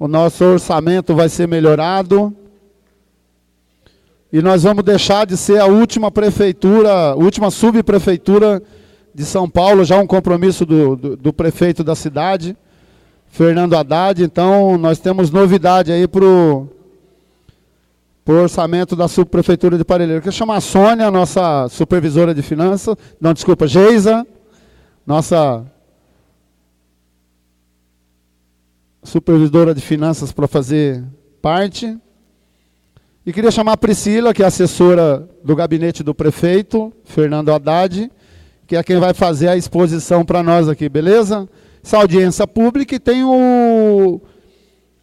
o nosso orçamento vai ser melhorado. E nós vamos deixar de ser a última prefeitura, última subprefeitura de São Paulo, já um compromisso do prefeito da cidade, Fernando Haddad. Então, nós temos novidade aí para o orçamento da subprefeitura de Parelheiros. Eu quero chamar a Sônia, nossa supervisora de finanças, não, desculpa, Geisa, nossa supervisora de finanças, para fazer parte. E queria chamar a Priscila, que é assessora do gabinete do prefeito, Fernando Haddad, que é quem vai fazer a exposição para nós aqui, beleza? Essa audiência pública e tem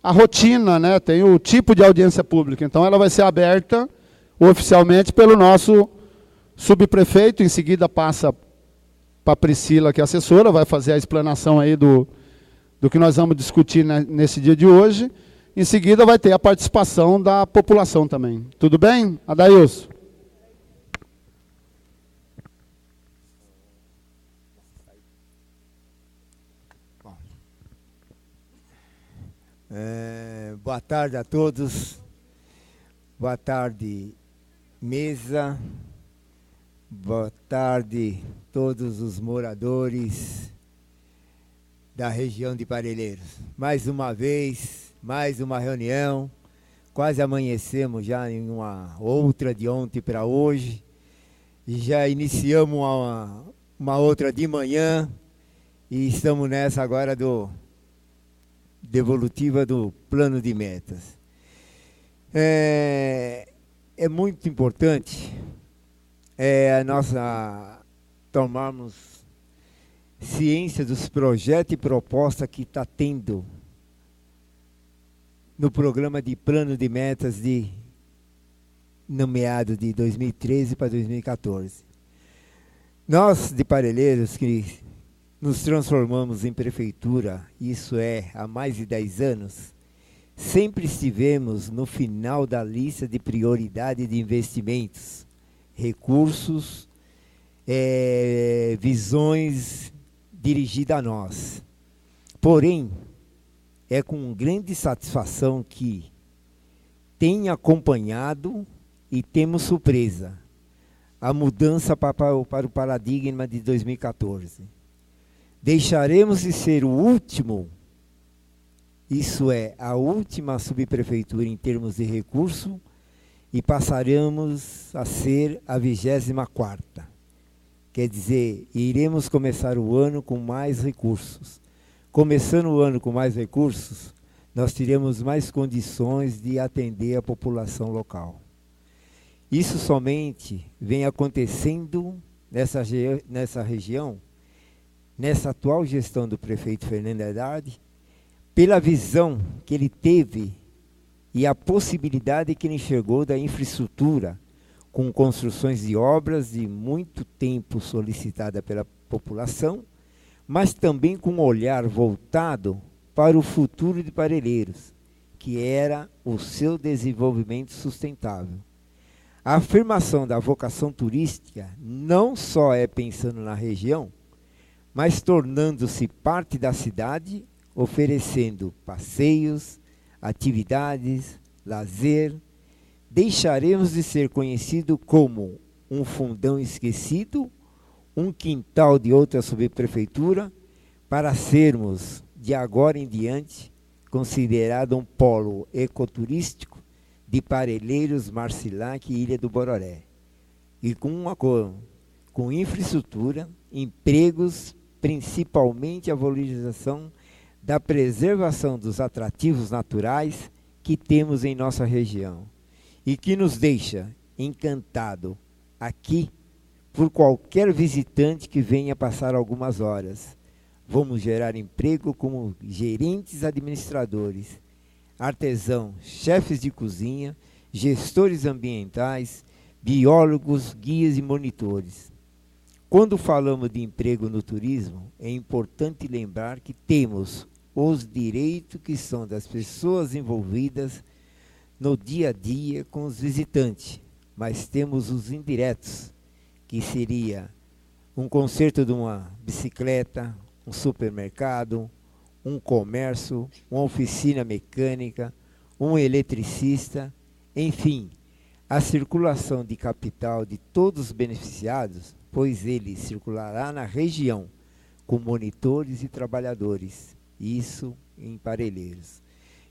a rotina, né? Tem o tipo de audiência pública. Então ela vai ser aberta oficialmente pelo nosso subprefeito, em seguida passa para a Priscila, que é assessora, vai fazer a explanação aí do que nós vamos discutir nesse dia de hoje. Em seguida vai ter a participação da população também. Tudo bem, Adailson? Boa tarde a todos. Boa tarde, mesa. Boa tarde, todos os moradores da região de Parelheiros. Mais uma vez, mais uma reunião. Quase amanhecemos já em uma outra de ontem para hoje. E já iniciamos uma outra de manhã. E estamos nessa agora devolutiva do plano de metas. É muito importante tomarmos ciência dos projetos e propostas que está tendo no programa de plano de metas no meado de 2013 para 2014. Nós, de Parelheiros, que nos transformamos em prefeitura, isso há mais de 10 anos, sempre estivemos no final da lista de prioridade de investimentos, recursos, visões dirigidas a nós. Porém, é com grande satisfação que tenho acompanhado e temos surpresa a mudança para o paradigma de 2014. Deixaremos de ser o último, isso é, a última subprefeitura em termos de recurso, e passaremos a ser a 24ª. Quer dizer, iremos começar o ano com mais recursos. Começando o ano com mais recursos, nós teremos mais condições de atender a população local. Isso somente vem acontecendo nessa região, nessa atual gestão do prefeito Fernando Haddad, pela visão que ele teve e a possibilidade que ele enxergou da infraestrutura, com construções de obras de muito tempo solicitada pela população, mas também com um olhar voltado para o futuro de Parelheiros, que era o seu desenvolvimento sustentável. A afirmação da vocação turística não só é pensando na região, mas tornando-se parte da cidade, oferecendo passeios, atividades, lazer. Deixaremos de ser conhecido como um fundão esquecido, um quintal de outra subprefeitura, para sermos, de agora em diante, considerado um polo ecoturístico de Parelheiros, Marcilac e Ilha do Bororé. E com infraestrutura, empregos, principalmente a valorização da preservação dos atrativos naturais que temos em nossa região e que nos deixa encantado aqui por qualquer visitante que venha passar algumas horas. Vamos gerar emprego como gerentes administradores, artesãos, chefes de cozinha, gestores ambientais, biólogos, guias e monitores. Quando falamos de emprego no turismo, é importante lembrar que temos os direitos que são das pessoas envolvidas no dia a dia com os visitantes, mas temos os indiretos, que seria um conserto de uma bicicleta, um supermercado, um comércio, uma oficina mecânica, um eletricista, enfim, a circulação de capital de todos os beneficiados, pois ele circulará na região com monitores e trabalhadores, isso em Parelheiros.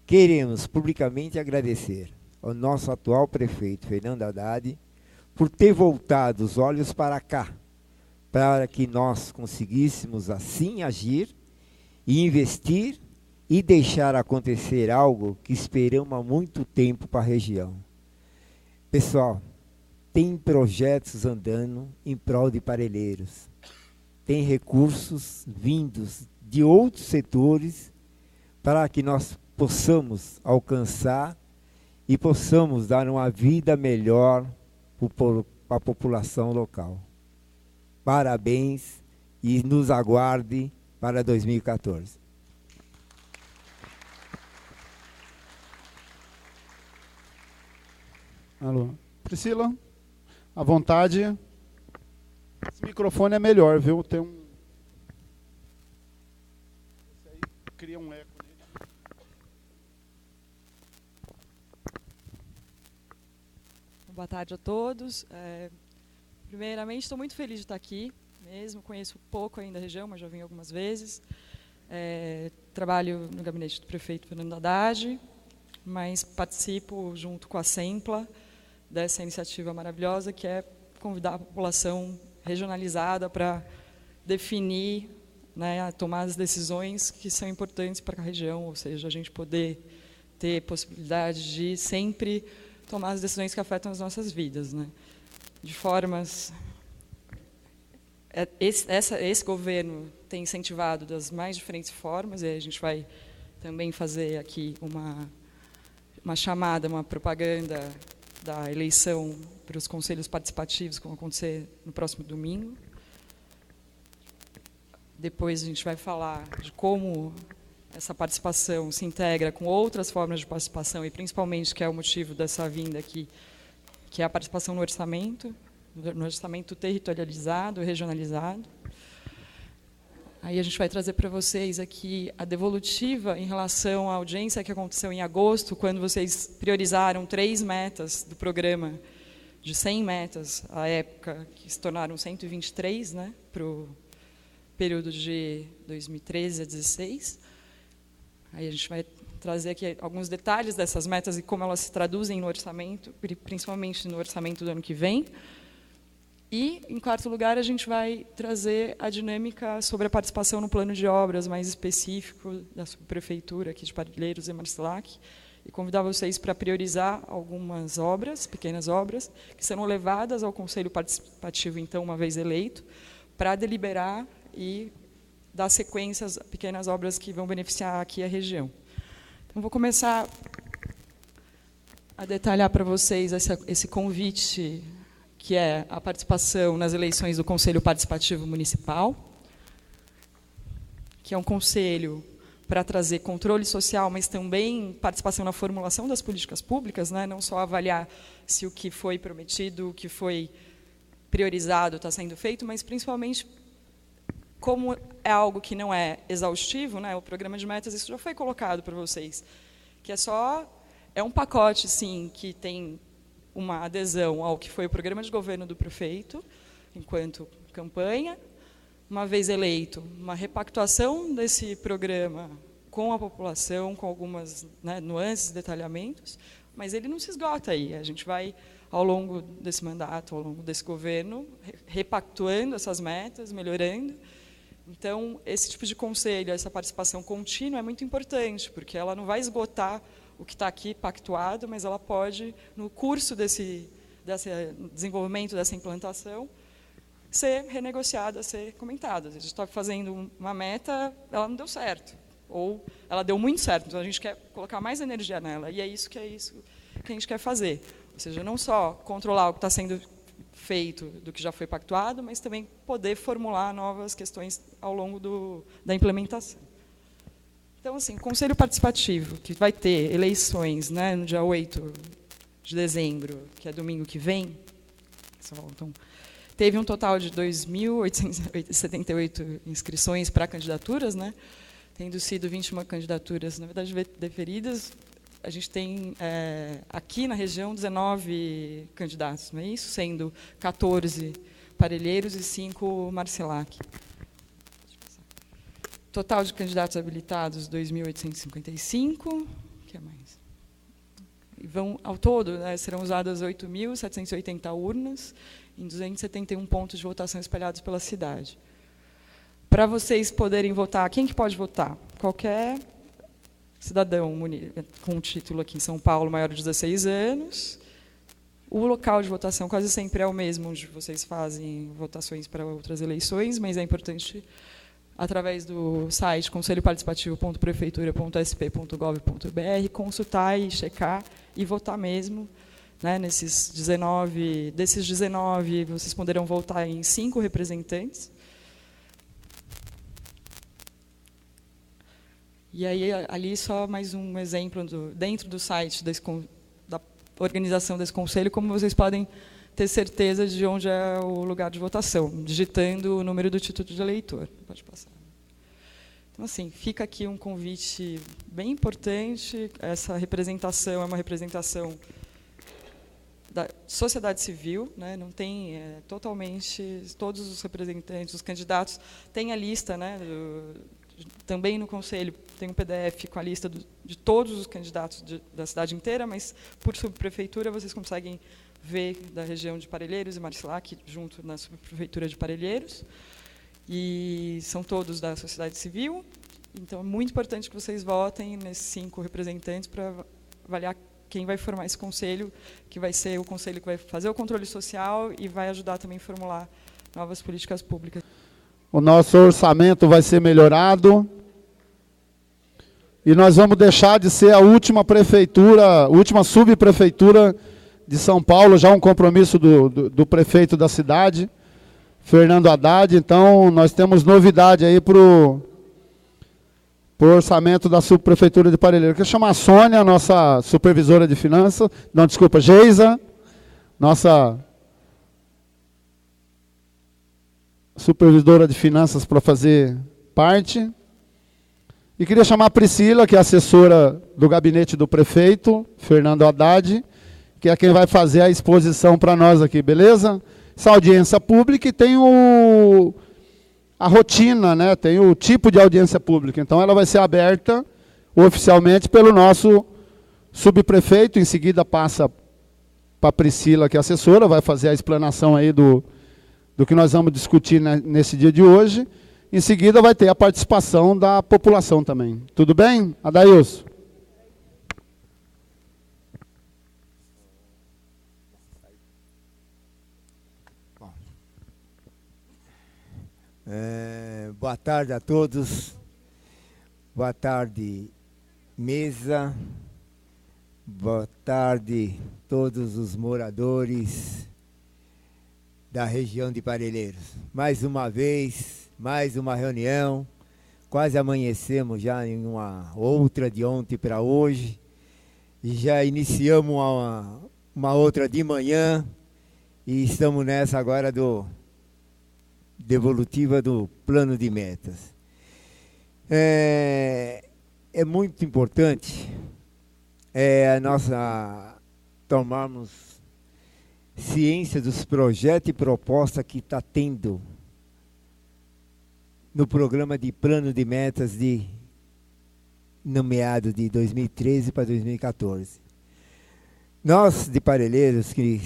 Queremos publicamente agradecer ao nosso atual prefeito, Fernando Haddad, por ter voltado os olhos para cá, para que nós conseguíssemos assim agir e investir e deixar acontecer algo que esperamos há muito tempo para a região. Pessoal, tem projetos andando em prol de Parelheiros. Tem recursos vindos de outros setores para que nós possamos alcançar e possamos dar uma vida melhor para a população local. Parabéns e nos aguarde para 2014. Alô. Priscila, à vontade. Esse microfone é melhor, viu? Tem um... Esse aí cria um eco nele. Boa tarde a todos. Primeiramente, estou muito feliz de estar aqui mesmo. Conheço pouco ainda a região, mas já vim algumas vezes. Trabalho no gabinete do prefeito Fernando Haddad, mas participo junto com a Sempla dessa iniciativa maravilhosa que é convidar a população regionalizada para definir, né, tomar as decisões que são importantes para a região, ou seja, a gente poder ter possibilidade de sempre tomar as decisões que afetam as nossas vidas, né, de formas... Esse governo tem incentivado das mais diferentes formas, e a gente vai também fazer aqui uma chamada, uma propaganda da eleição para os conselhos participativos que vão acontecer no próximo domingo. Depois a gente vai falar de como essa participação se integra com outras formas de participação e principalmente, que é o motivo dessa vinda aqui, que é a participação no orçamento territorializado, regionalizado. Aí a gente vai trazer para vocês aqui a devolutiva em relação à audiência que aconteceu em agosto, quando vocês priorizaram 3 metas do programa, de 100 metas, à época, que se tornaram 123, né, para o período de 2013 a 2016. Aí a gente vai trazer aqui alguns detalhes dessas metas e como elas se traduzem no orçamento, principalmente no orçamento do ano que vem. E, em quarto lugar, a gente vai trazer a dinâmica sobre a participação no plano de obras mais específico da subprefeitura aqui de Parelheiros e Marcilac, e convidar vocês para priorizar algumas obras, pequenas obras, que serão levadas ao Conselho Participativo, então, uma vez eleito, para deliberar e dar sequência às pequenas obras que vão beneficiar aqui a região. Então, vou começar a detalhar para vocês esse convite, que é a participação nas eleições do Conselho Participativo Municipal, que é um conselho para trazer controle social, mas também participação na formulação das políticas públicas, né? Não só avaliar se o que foi prometido, o que foi priorizado está sendo feito, mas principalmente como é algo que não é exaustivo, né? O programa de metas, isso já foi colocado para vocês, que é um pacote, sim, que tem uma adesão ao que foi o programa de governo do prefeito, enquanto campanha, uma vez eleito, uma repactuação desse programa com a população, com algumas, né, nuances, detalhamentos, mas ele não se esgota aí. A gente vai, ao longo desse mandato, ao longo desse governo, repactuando essas metas, melhorando. Então, esse tipo de conselho, essa participação contínua é muito importante, porque ela não vai esgotar o que está aqui pactuado, mas ela pode, no curso desse desenvolvimento, dessa implantação, ser renegociada, ser comentada. A gente está fazendo uma meta, ela não deu certo, ou ela deu muito certo, então a gente quer colocar mais energia nela, e é isso que a gente quer fazer. Ou seja, não só controlar o que está sendo feito do que já foi pactuado, mas também poder formular novas questões ao longo da implementação. Então, assim, o Conselho Participativo, que vai ter eleições, né, no dia 8 de dezembro, que é domingo que vem, então, teve um total de 2.878 inscrições para candidaturas, né? tendo sido 21 candidaturas, na verdade, deferidas, a gente tem aqui na região 19 candidatos, não é isso? Sendo 14 Parelheiros e 5 Marcelac. Total de candidatos habilitados, 2.855. O que é mais? E ao todo, né, serão usadas 8.780 urnas em 271 pontos de votação espalhados pela cidade. Para vocês poderem votar, quem que pode votar? Qualquer cidadão com título aqui em São Paulo, maior de 16 anos. O local de votação quase sempre é o mesmo, onde vocês fazem votações para outras eleições, mas é importante, através do site conselhoparticipativo.prefeitura.sp.gov.br, consultar e checar e votar mesmo. Né, desses 19, vocês poderão votar em 5 representantes. E aí, ali, só mais um exemplo dentro do site da organização desse conselho, como vocês podem ter certeza de onde é o lugar de votação, digitando o número do título de eleitor. Pode passar. Então, assim, fica aqui um convite bem importante. Essa representação é uma representação da sociedade civil, né? Não tem totalmente todos os representantes, os candidatos têm a lista, né? Também no conselho tem um PDF com a lista de todos os candidatos da cidade inteira, mas por subprefeitura vocês conseguem ver da região de Parelheiros e Marcelac junto na subprefeitura de Parelheiros, e são todos da sociedade civil. Então é muito importante que vocês votem nesses 5 representantes para avaliar quem vai formar esse conselho, que vai ser o conselho que vai fazer o controle social e vai ajudar também a formular novas políticas públicas. O nosso orçamento vai ser melhorado. E nós vamos deixar de ser a última prefeitura, última subprefeitura de São Paulo, já um compromisso do prefeito da cidade, Fernando Haddad. Então, nós temos novidade aí para o orçamento da subprefeitura de Parelheiros. Quero chamar a Sônia, nossa supervisora de finanças, não, desculpa, Geisa, nossa supervisora de finanças, para fazer parte. E queria chamar a Priscila, que é assessora do gabinete do prefeito, Fernando Haddad, que é quem vai fazer a exposição para nós aqui, beleza? Essa audiência pública, e tem a rotina, né? Tem o tipo de audiência pública. Então, ela vai ser aberta oficialmente pelo nosso subprefeito, em seguida passa para a Priscila, que é assessora, vai fazer a explanação aí do que nós vamos discutir nesse dia de hoje. Em seguida vai ter a participação da população também. Tudo bem, Adailson? Boa tarde a todos. Boa tarde, mesa. Boa tarde, todos os moradores da região de Parelheiros. Mais uma vez, mais uma reunião. Quase amanhecemos já em uma outra de ontem para hoje. E já iniciamos uma outra de manhã. E estamos nessa agora devolutiva do plano de metas. É muito importante tomarmos ciência dos projetos e propostas que está tendo no programa de plano de metas no meado de 2013 para 2014. Nós, de Parelheiros, que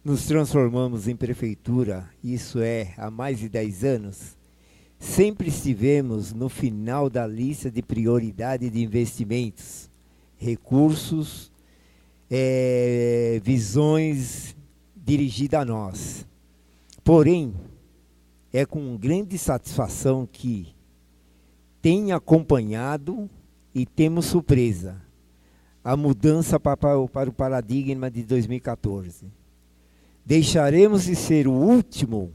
nos transformamos em prefeitura, isso há mais de 10 anos, sempre estivemos no final da lista de prioridade de investimentos, recursos, visões dirigidas a nós. Porém, é com grande satisfação que tenho acompanhado e temos surpresa a mudança para o paradigma de 2014. Deixaremos de ser o último,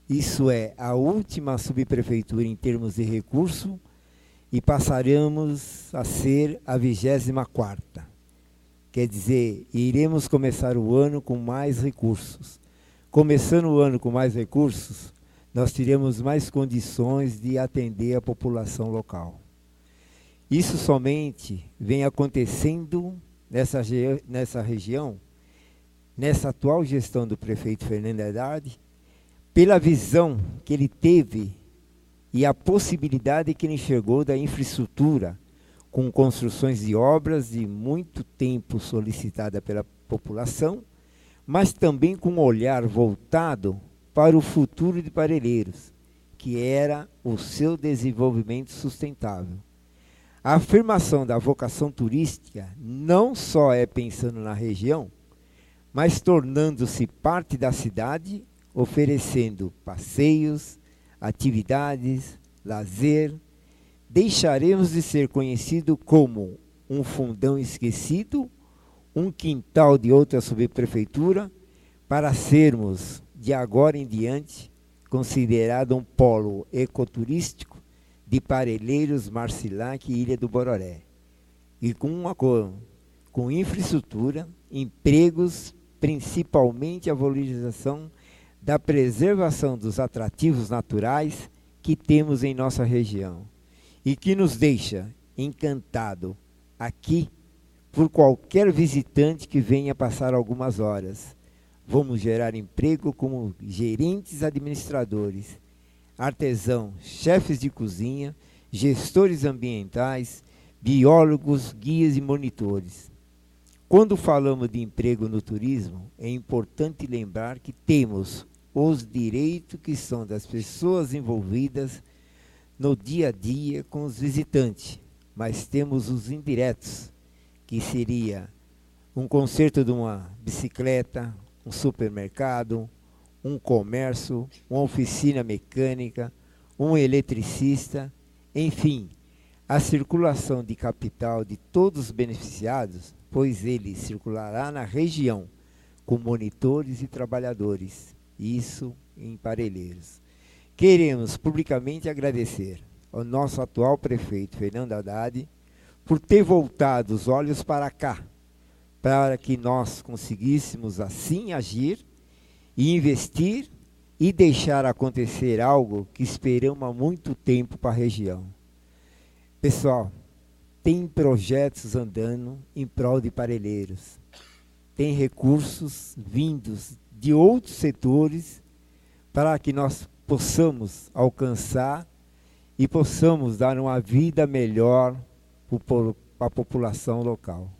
isso a última subprefeitura em termos de recurso, e passaremos a ser a 24ª. Quer dizer, iremos começar o ano com mais recursos. Começando o ano com mais recursos, nós teremos mais condições de atender a população local. Isso somente vem acontecendo nessa região, nessa atual gestão do prefeito Fernando Haddad, pela visão que ele teve e a possibilidade que ele enxergou da infraestrutura, com construções de obras de muito tempo solicitada pela população, mas também com um olhar voltado para o futuro de Parelheiros, que era o seu desenvolvimento sustentável. A afirmação da vocação turística não só é pensando na região, mas tornando-se parte da cidade, oferecendo passeios, atividades, lazer. Deixaremos de ser conhecido como um fundão esquecido, um quintal de outra subprefeitura, para sermos, de agora em diante, considerado um polo ecoturístico de Parelheiros, Marcilac e Ilha do Bororé. E com infraestrutura, empregos, principalmente a valorização da preservação dos atrativos naturais que temos em nossa região e que nos deixa encantado aqui por qualquer visitante que venha passar algumas horas. Vamos gerar emprego como gerentes administradores, artesãos, chefes de cozinha, gestores ambientais, biólogos, guias e monitores. Quando falamos de emprego no turismo, é importante lembrar que temos os direitos que são das pessoas envolvidas no dia a dia com os visitantes, mas temos os indiretos, que seria um conserto de uma bicicleta, um supermercado, um comércio, uma oficina mecânica, um eletricista, enfim, a circulação de capital de todos os beneficiados, pois ele circulará na região com monitores e trabalhadores, isso em Parelheiros. Queremos publicamente agradecer ao nosso atual prefeito, Fernando Haddad, por ter voltado os olhos para cá, para que nós conseguíssemos assim agir e investir e deixar acontecer algo que esperamos há muito tempo para a região. Pessoal, tem projetos andando em prol de Parelheiros, tem recursos vindos de outros setores para que nós possamos alcançar e possamos dar uma vida melhor para a população local.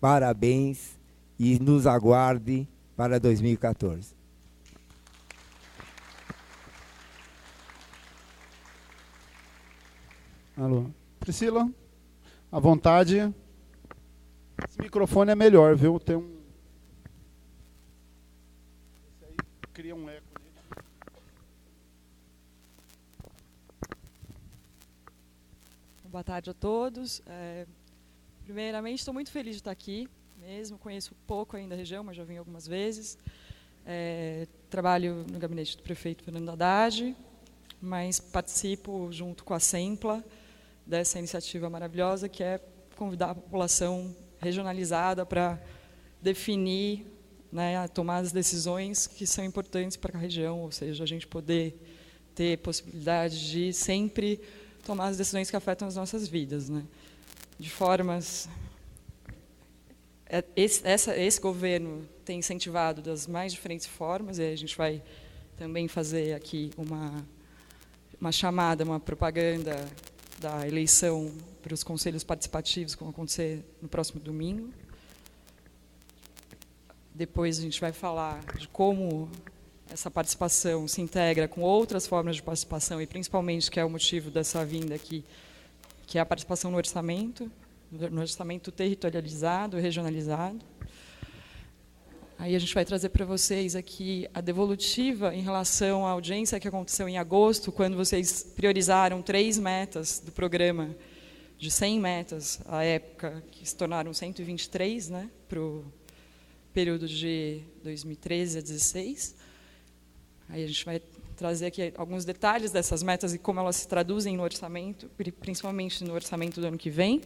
Parabéns e nos aguarde para 2014. Alô. Priscila, à vontade. Esse microfone é melhor, viu? Tem um... Esse aí cria um eco nele. Boa tarde a todos. Primeiramente, estou muito feliz de estar aqui mesmo. Conheço pouco ainda a região, mas já vim algumas vezes. Trabalho no gabinete do prefeito Fernando Haddad, mas participo junto com a Sempla dessa iniciativa maravilhosa que é convidar a população regionalizada para definir, né, tomar as decisões que são importantes para a região, ou seja, a gente poder ter possibilidade de sempre tomar as decisões que afetam as nossas vidas, né, de formas... Esse governo tem incentivado das mais diferentes formas, e a gente vai também fazer aqui uma chamada, uma propaganda da eleição para os conselhos participativos, que vão acontecer no próximo domingo. Depois a gente vai falar de como essa participação se integra com outras formas de participação, e principalmente, que é o motivo dessa vinda aqui, que é a participação no orçamento territorializado, regionalizado. Aí a gente vai trazer para vocês aqui a devolutiva em relação à audiência que aconteceu em agosto, quando vocês priorizaram 3 metas do programa, de 100 metas, à época, que se tornaram 123, né, para o período de 2013 a 2016. Aí a gente vai trazer aqui alguns detalhes dessas metas e como elas se traduzem no orçamento, principalmente no orçamento do ano que vem.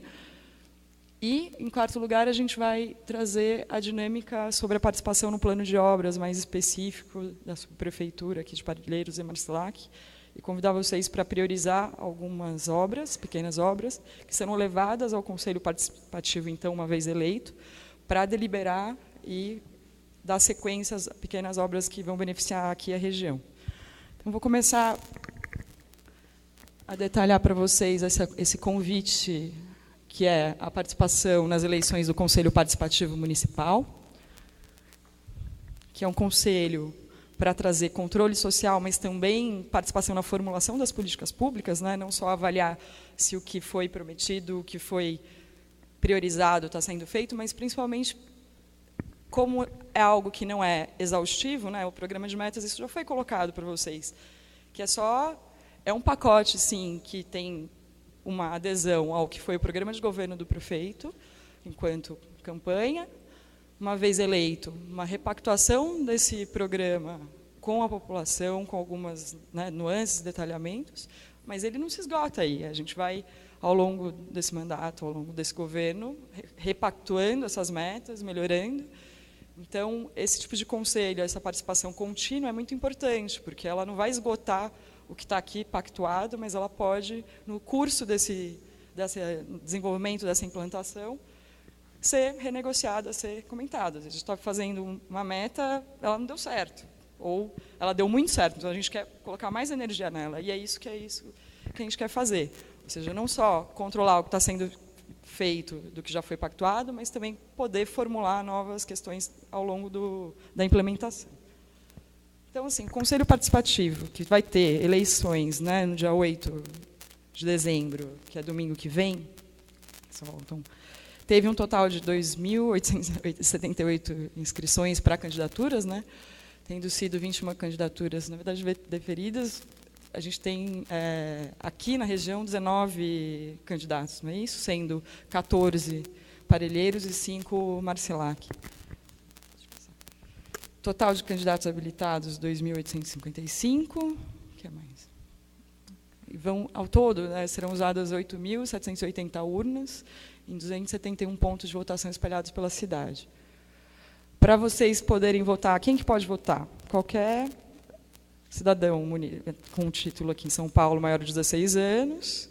E, em quarto lugar, a gente vai trazer a dinâmica sobre a participação no plano de obras mais específico da subprefeitura aqui de Parelheiros e Marcilac, e convidar vocês para priorizar algumas obras, pequenas obras, que serão levadas ao Conselho Participativo, então, uma vez eleito, para deliberar e dar sequência às pequenas obras que vão beneficiar aqui a região. Então, vou começar a detalhar para vocês esse convite, que é a participação nas eleições do Conselho Participativo Municipal, que é um conselho para trazer controle social, mas também participação na formulação das políticas públicas, né? Não só avaliar se o que foi prometido, o que foi priorizado está sendo feito, mas, principalmente, como é algo que não é exaustivo, né? O programa de metas, isso já foi colocado para vocês, que é um pacote, sim, que tem uma adesão ao que foi o programa de governo do prefeito, enquanto campanha, uma vez eleito, uma repactuação desse programa com a população, com algumas, né, nuances, detalhamentos, mas ele não se esgota aí. A gente vai, ao longo desse mandato, ao longo desse governo, repactuando essas metas, melhorando. Então, esse tipo de conselho, essa participação contínua é muito importante, porque ela não vai esgotar o que está aqui pactuado, mas ela pode, no curso desse desenvolvimento, dessa implantação, ser renegociada, ser comentada. A gente está fazendo uma meta, ela não deu certo, ou ela deu muito certo, então a gente quer colocar mais energia nela, e é isso que a gente quer fazer. Ou seja, não só controlar o que está sendo feito do que já foi pactuado, mas também poder formular novas questões ao longo da implementação. Então, assim, Conselho Participativo, que vai ter eleições, né, no dia 8 de dezembro, que é domingo que vem, então, teve um total de 2.878 inscrições para candidaturas, né, tendo sido 21 candidaturas, na verdade, deferidas. A gente tem, aqui na região, 19 candidatos, não é isso? Sendo 14 Parelheiros e 5 Marcilac. Total de candidatos habilitados, 2.855. O que é mais? E ao todo, né, serão usadas 8.780 urnas em 271 pontos de votação espalhados pela cidade. Para vocês poderem votar, quem que pode votar? Qualquer cidadão com título aqui em São Paulo, maior de 16 anos.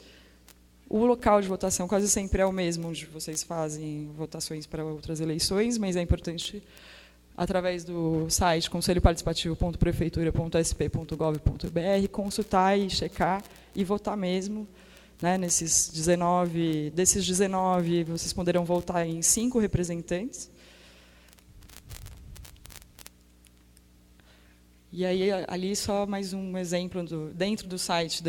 O local de votação quase sempre é o mesmo, onde vocês fazem votações para outras eleições, mas é importante, através do site conselhoparticipativo.prefeitura.sp.gov.br, consultar e checar e votar mesmo, né, desses 19, vocês poderão votar em 5 representantes. E aí, ali, só mais um exemplo, dentro do site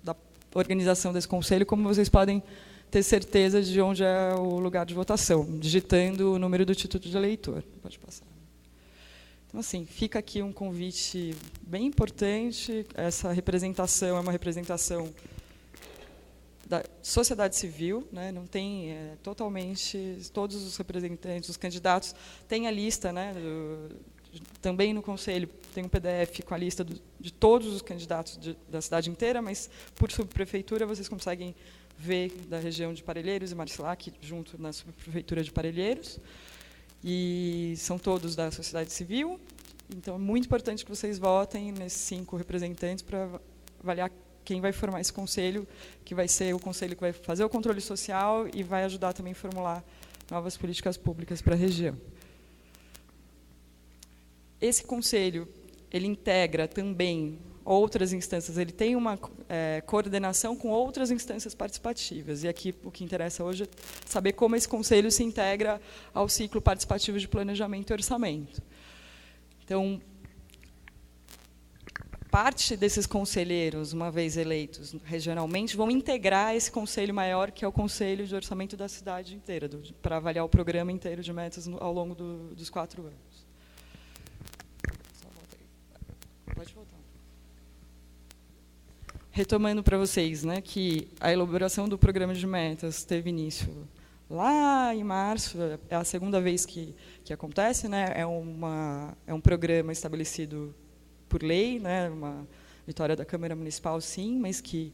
da organização desse conselho, como vocês podem ter certeza de onde é o lugar de votação, digitando o número do título de eleitor. Pode passar. Então, assim, fica aqui um convite bem importante. Essa representação é uma representação da sociedade civil, né? Não tem totalmente todos os representantes, os candidatos têm a lista, né? Também no conselho tem um PDF com a lista de todos os candidatos da cidade inteira, mas por subprefeitura vocês conseguem ver da região de Parelheiros e Marcilac, junto na subprefeitura de Parelheiros, e são todos da sociedade civil. Então é muito importante que vocês votem nesses 5 representantes para avaliar quem vai formar esse conselho, que vai ser o conselho que vai fazer o controle social e vai ajudar também a formular novas políticas públicas para a região. Esse conselho, ele integra também outras instâncias, ele tem uma coordenação com outras instâncias participativas. E aqui o que interessa hoje é saber como esse conselho se integra ao ciclo participativo de planejamento e orçamento. Então, parte desses conselheiros, uma vez eleitos regionalmente, vão integrar esse conselho maior, que é o Conselho de Orçamento da cidade inteira, para avaliar o programa inteiro de metas ao longo dos 4 anos. Pode voltar. Retomando para vocês, né, que a elaboração do programa de metas teve início lá em março, é a segunda vez que acontece, né, é um programa estabelecido por lei, né, uma vitória da Câmara Municipal, sim, mas que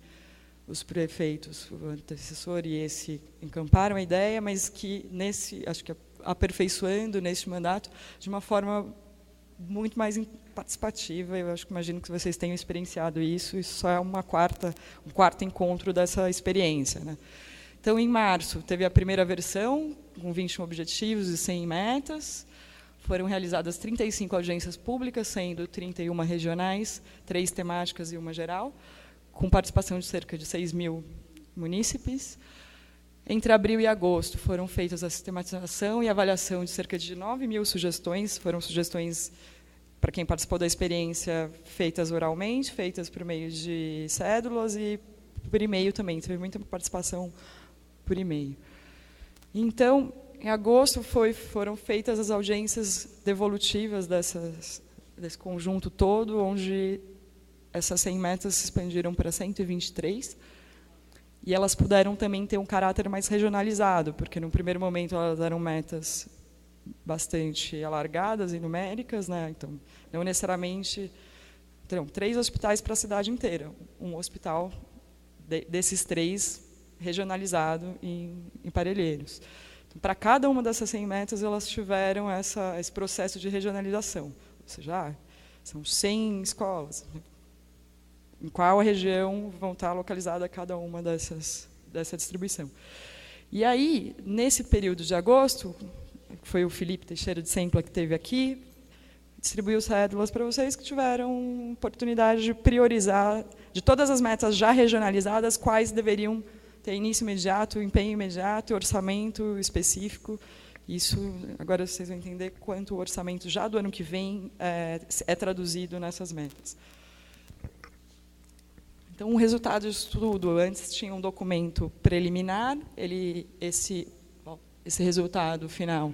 os prefeitos, o antecessor e esse, encamparam a ideia, mas que, acho que aperfeiçoando neste mandato, de uma forma muito mais participativa. Eu imagino que vocês tenham experienciado isso só é um quarto encontro dessa experiência, né? Então, em março, teve a primeira versão, com 21 objetivos e 100 metas. Foram realizadas 35 audiências públicas, sendo 31 regionais, 3 temáticas e 1 geral, com participação de cerca de 6.000 munícipes. Entre abril e agosto, foram feitas a sistematização e avaliação de cerca de 9.000 sugestões. Foram sugestões, para quem participou da experiência, feitas oralmente, feitas por meio de cédulas e por e-mail também. Teve muita participação por e-mail. Então, em agosto, foram feitas as audiências devolutivas desse conjunto todo, onde essas 100 metas se expandiram para 123, e elas puderam também ter um caráter mais regionalizado, porque, no primeiro momento, elas eram metas bastante alargadas e numéricas, né? Então, não necessariamente terão 3 hospitais para a cidade inteira, um hospital desses 3 regionalizado em Parelheiros. Então, para cada uma dessas 100 metas, elas tiveram esse processo de regionalização. Ou seja, são 100 escolas. Em qual região vão estar localizada cada uma dessa distribuição? E aí, nesse período de agosto, foi o Felipe Teixeira de Sempla que esteve aqui, distribuiu cédulas para vocês que tiveram oportunidade de priorizar, de todas as metas já regionalizadas, quais deveriam ter início imediato, empenho imediato, orçamento específico. Isso, agora vocês vão entender quanto o orçamento já do ano que vem é traduzido nessas metas. Então, o resultado disso tudo, antes tinha um documento preliminar, esse resultado final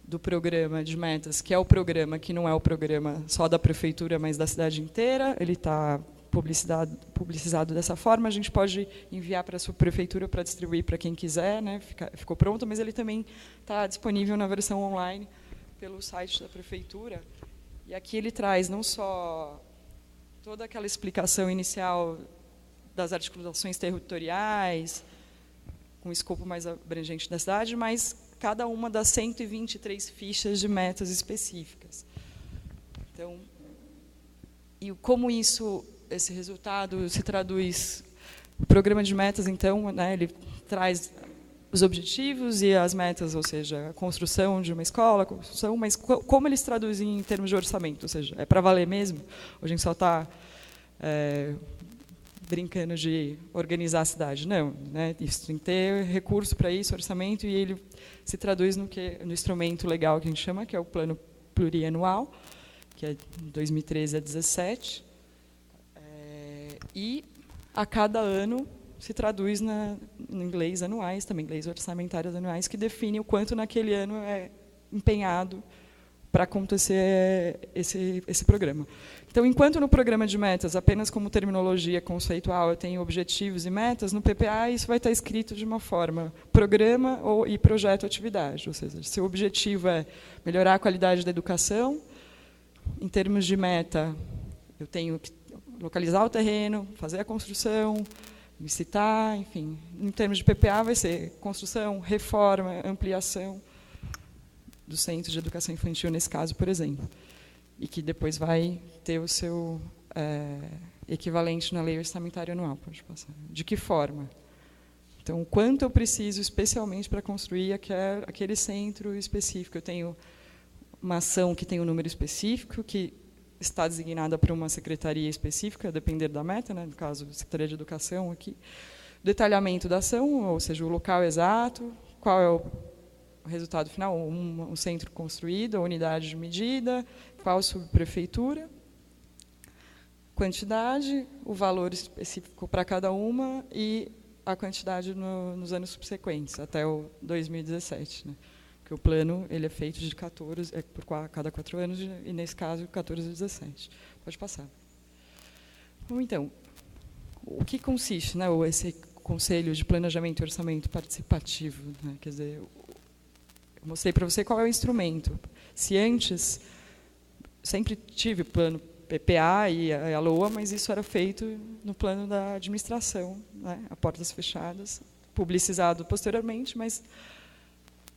do programa de metas, que é o programa que não é o programa só da prefeitura, mas da cidade inteira, ele está publicizado dessa forma. A gente pode enviar para a sua prefeitura para distribuir para quem quiser, né? Ficou pronto, mas ele também está disponível na versão online pelo site da prefeitura. E aqui ele traz não só toda aquela explicação inicial das articulações territoriais, com o escopo mais abrangente da cidade, mas cada uma das 123 fichas de metas específicas. Então, e como esse resultado se traduz. O programa de metas, então, né, ele traz os objetivos e as metas, ou seja, a construção de uma escola, mas como eles traduzem em termos de orçamento? Ou seja, é para valer mesmo? Ou a gente só está brincando de organizar a cidade? Não, né, isso tem que ter recurso para isso, orçamento, e ele se traduz no instrumento legal que a gente chama, que é o plano plurianual, que é de 2013 a 2017. E, a cada ano, se traduz em leis anuais, também leis orçamentárias anuais, que definem o quanto naquele ano é empenhado para acontecer esse programa. Então, enquanto no programa de metas, apenas como terminologia conceitual, eu tenho objetivos e metas, no PPA isso vai estar escrito de uma forma programa e projeto atividade. Ou seja, se o objetivo é melhorar a qualidade da educação, em termos de meta, eu tenho que localizar o terreno, fazer a construção, licitar, enfim. Em termos de PPA, vai ser construção, reforma, ampliação do centro de educação infantil, nesse caso, por exemplo. E que depois vai ter o seu equivalente na lei orçamentária anual. Pode passar. De que forma? Então, quanto eu preciso especialmente para construir aquele centro específico? Eu tenho uma ação que tem um número específico, que está designada por uma secretaria específica, a depender da meta, né? No caso, Secretaria de Educação aqui. Detalhamento da ação, ou seja, o local exato, qual é o resultado final, um centro construído, a unidade de medida, qual subprefeitura, quantidade, o valor específico para cada uma e a quantidade nos anos subsequentes, até o 2017, né? Porque o plano ele é feito de 14, por cada 4 anos, e, nesse caso, 14 e 17. Pode passar. Bom, então, o que consiste, né, esse Conselho de Planejamento e Orçamento Participativo? Né? Quer dizer, eu mostrei para você qual é o instrumento. Se antes sempre tive plano PPA e a LOA, mas isso era feito no plano da administração, né, a portas fechadas, publicizado posteriormente, mas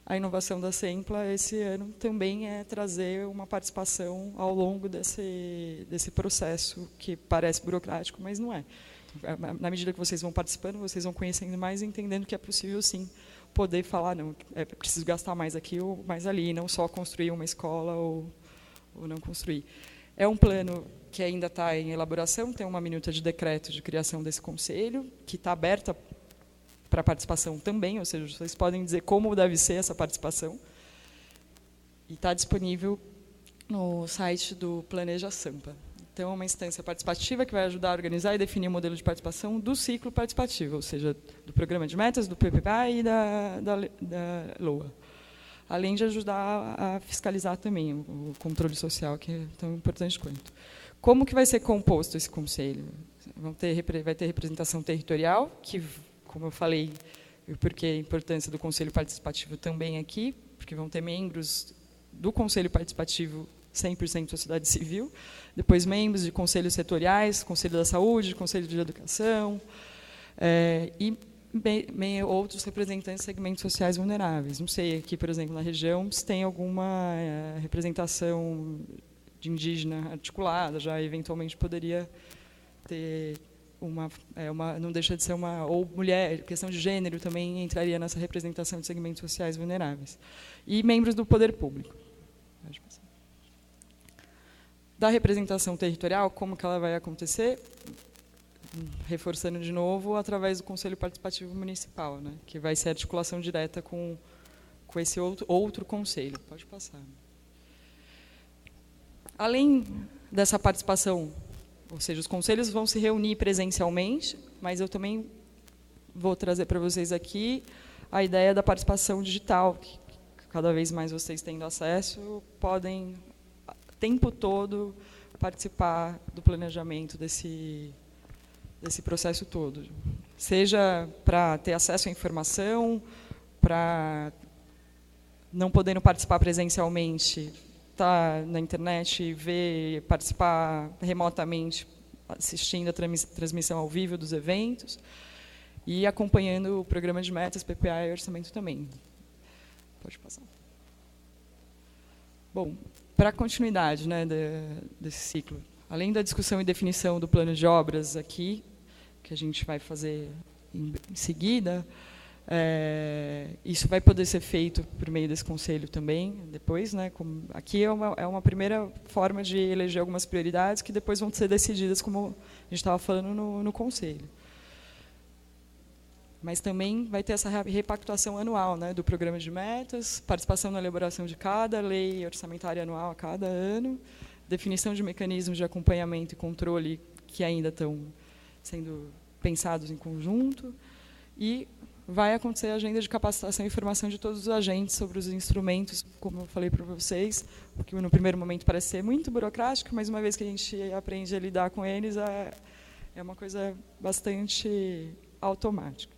a inovação da SEMPLA esse ano também é trazer uma participação ao longo desse processo, que parece burocrático, mas não é. Na medida que vocês vão participando, vocês vão conhecendo mais e entendendo que é possível, sim, poder falar, não, é preciso gastar mais aqui ou mais ali, não só construir uma escola ou não construir. É um plano que ainda está em elaboração, tem uma minuta de decreto de criação desse conselho, que está aberta para participação também, ou seja, vocês podem dizer como deve ser essa participação, e está disponível no site do Planeja Sampa. Então, é uma instância participativa que vai ajudar a organizar e definir o modelo de participação do ciclo participativo, ou seja, do programa de metas, do PPA e da LOA. Além de ajudar a fiscalizar também o controle social, que é tão importante quanto. Como que vai ser composto esse conselho? Vai ter representação territorial, que, como eu falei, porque a importância do conselho participativo também aqui, porque vão ter membros do conselho participativo 100% sociedade civil, depois membros de conselhos setoriais, Conselho da Saúde, Conselho de Educação, e outros representantes de segmentos sociais vulneráveis. Não sei, aqui, por exemplo, na região, se tem alguma representação de indígena articulada, já eventualmente poderia ter não deixa de ser ou mulher, questão de gênero também entraria nessa representação de segmentos sociais vulneráveis. E membros do poder público. Pode passar. Da representação territorial, como que ela vai acontecer? Reforçando de novo, através do Conselho Participativo Municipal, né, que vai ser articulação direta com esse outro conselho. Pode passar. Além dessa participação, ou seja, os conselhos vão se reunir presencialmente, mas eu também vou trazer para vocês aqui a ideia da participação digital, que cada vez mais vocês tendo acesso, podem o tempo todo participar do planejamento desse processo todo. Seja para ter acesso à informação, para não podendo participar presencialmente, estar na internet, ver, participar remotamente, assistindo a transmissão ao vivo dos eventos e acompanhando o programa de metas, PPA e orçamento também. Pode passar. Bom, para a continuidade, né, desse ciclo, além da discussão e definição do plano de obras aqui, que a gente vai fazer em seguida, isso vai poder ser feito por meio desse conselho também, depois. Né, aqui é uma primeira forma de eleger algumas prioridades que depois vão ser decididas, como a gente estava falando, no conselho. Mas também vai ter essa repactuação anual, né, do programa de metas, participação na elaboração de cada lei orçamentária anual a cada ano, definição de mecanismos de acompanhamento e controle que ainda estão sendo pensados em conjunto, e vai acontecer a agenda de capacitação e formação de todos os agentes sobre os instrumentos, como eu falei para vocês, o que no primeiro momento parece ser muito burocrático, mas uma vez que a gente aprende a lidar com eles, é uma coisa bastante automática.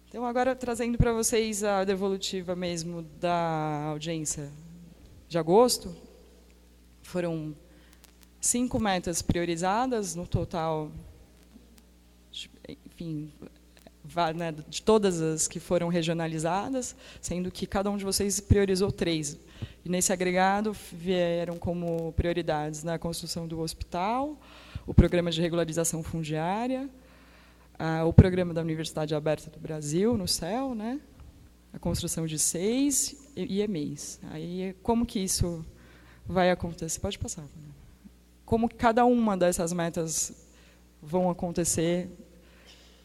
Então, agora, trazendo para vocês a devolutiva mesmo da audiência de agosto, foram 5 metas priorizadas, no total, enfim, né, de todas as que foram regionalizadas, sendo que cada um de vocês priorizou 3. E, nesse agregado, vieram como prioridades na construção do hospital, o programa de regularização fundiária, o programa da Universidade Aberta do Brasil, no CEL, né? A construção de 6 e EMEIs. Aí, como que isso vai acontecer? Pode passar. Como que cada uma dessas metas vão acontecer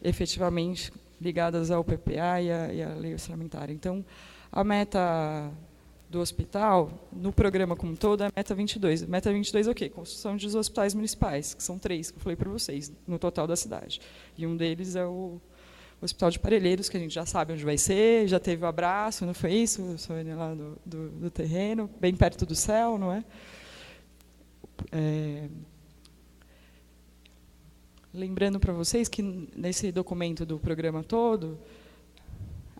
efetivamente ligadas ao PPA e à lei orçamentária. Então, a meta do hospital, no programa como todo, é a meta 22. Meta 22 é o quê? Construção de hospitais municipais, que são 3, que eu falei para vocês, no total da cidade. E um deles é o Hospital de Parelheiros, que a gente já sabe onde vai ser, já teve o abraço, não foi isso, Sônia, lá do terreno, bem perto do céu, não é? Lembrando para vocês que, nesse documento do programa todo,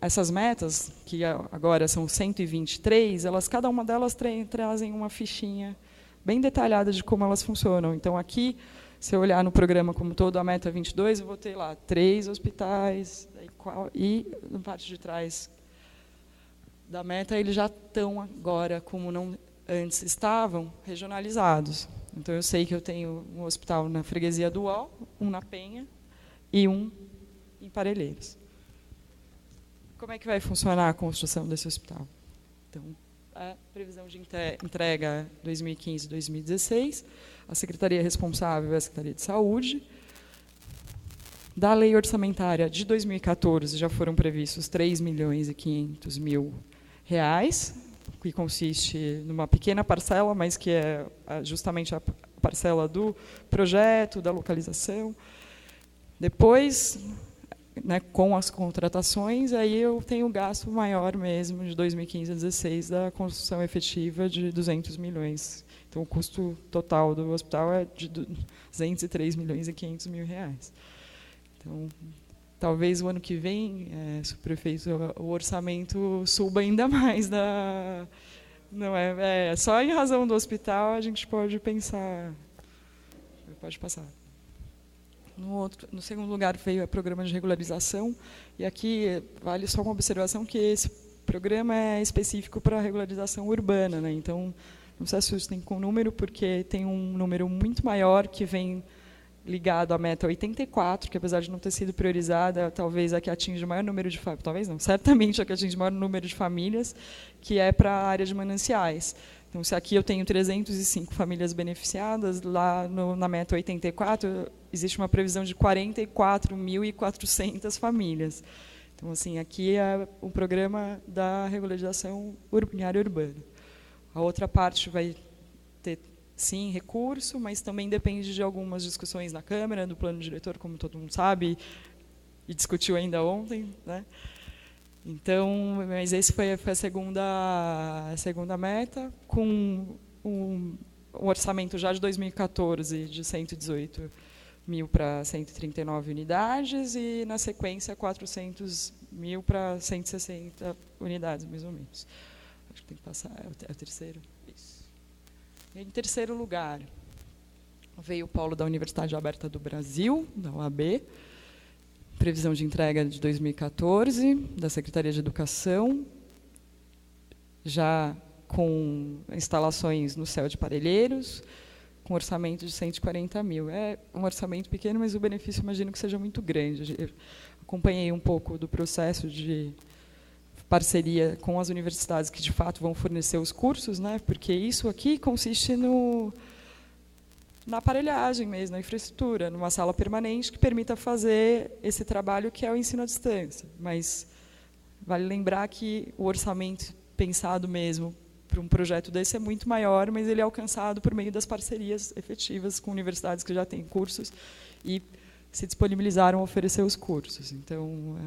essas metas, que agora são 123, cada uma delas trazem uma fichinha bem detalhada de como elas funcionam. Então, aqui, se eu olhar no programa como todo, a meta 22, eu vou ter lá 3 hospitais, e na parte de trás da meta, eles já estão agora, como não antes estavam, regionalizados. Então, eu sei que eu tenho um hospital na freguesia do Uol, um na Penha e um em Parelheiros. Como é que vai funcionar a construção desse hospital? Então, a previsão de entrega 2015-2016, a secretaria responsável é a Secretaria de Saúde. Da lei orçamentária de 2014, já foram previstos R$3.500.000, que consiste numa pequena parcela, mas que é justamente a parcela do projeto, da localização. Depois, né, com as contratações, aí eu tenho o gasto maior mesmo, de 2015 a 2016, da construção efetiva de R$200 milhões. Então, o custo total do hospital é de R$203.500.000. Então, talvez o ano que vem, prefeito, o orçamento suba ainda mais. Não é só em razão do hospital a gente pode pensar, pode passar. No segundo lugar veio o programa de regularização, e aqui vale só uma observação que esse programa é específico para a regularização urbana, né? Então, não se assustem com o número, porque tem um número muito maior que vem ligado à meta 84, que apesar de não ter sido priorizada, talvez a que atinge o maior número de famílias, talvez não, certamente a que atinge o maior número de famílias, que é para a área de mananciais. Então, se aqui eu tenho 305 famílias beneficiadas, lá na meta 84 existe uma previsão de 44.400 famílias. Então, assim, aqui é o programa da regularização em área urbana. A outra parte vai ter, sim, recurso, mas também depende de algumas discussões na Câmara, do plano diretor, como todo mundo sabe, e discutiu ainda ontem, né? Então, mas esse foi a segunda meta, com um orçamento já de 2014 de 118 mil para 139 unidades e, na sequência, 400 mil para 160 unidades, mais ou menos. Acho que tem que passar, é o terceiro. Isso. E, em terceiro lugar, veio o polo da Universidade Aberta do Brasil, da UAB, previsão de entrega de 2014, da Secretaria de Educação, já com instalações no CEL de Parelheiros, com orçamento de 140 mil. É um orçamento pequeno, mas o benefício, imagino, que seja muito grande. Eu acompanhei um pouco do processo de parceria com as universidades que, de fato, vão fornecer os cursos, né? Porque isso aqui consiste na aparelhagem mesmo, na infraestrutura, numa sala permanente que permita fazer esse trabalho que é o ensino à distância. Mas vale lembrar que o orçamento pensado mesmo para um projeto desse é muito maior, mas ele é alcançado por meio das parcerias efetivas com universidades que já têm cursos e se disponibilizaram a oferecer os cursos. Então,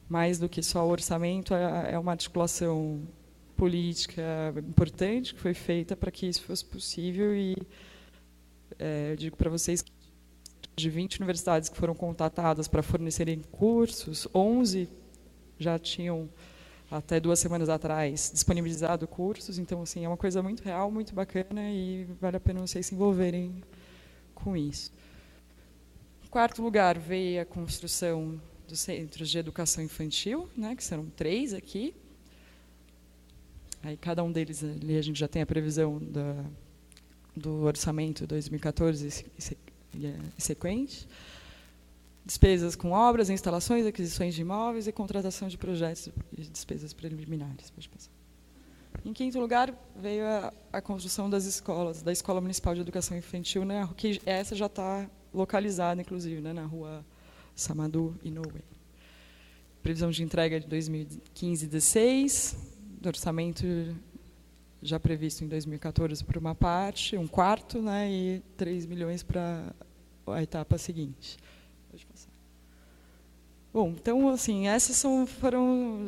mais do que só o orçamento, é uma articulação política importante que foi feita para que isso fosse possível. E eu digo para vocês que de 20 universidades que foram contatadas para fornecerem cursos, 11 já tinham, até 2 semanas atrás, disponibilizado cursos. Então, assim, é uma coisa muito real, muito bacana, e vale a pena vocês se envolverem com isso. Em quarto lugar, veio a construção dos centros de educação infantil, né, que serão 3 aqui. Aí, cada um deles, ali, a gente já tem a previsão do orçamento 2014 e sequente. Despesas com obras, instalações, aquisições de imóveis e contratação de projetos e despesas preliminares. Pode passar. Em quinto lugar, veio a construção das escolas, da Escola Municipal de Educação Infantil, né, que essa já está localizada, inclusive, né, na rua Samadou e Noé. Previsão de entrega de 2015 e 2016, do orçamento já previsto em 2014 por uma parte, 1/4, né, e 3 milhões para a etapa seguinte. Pode passar. Bom, então, assim, essas foram,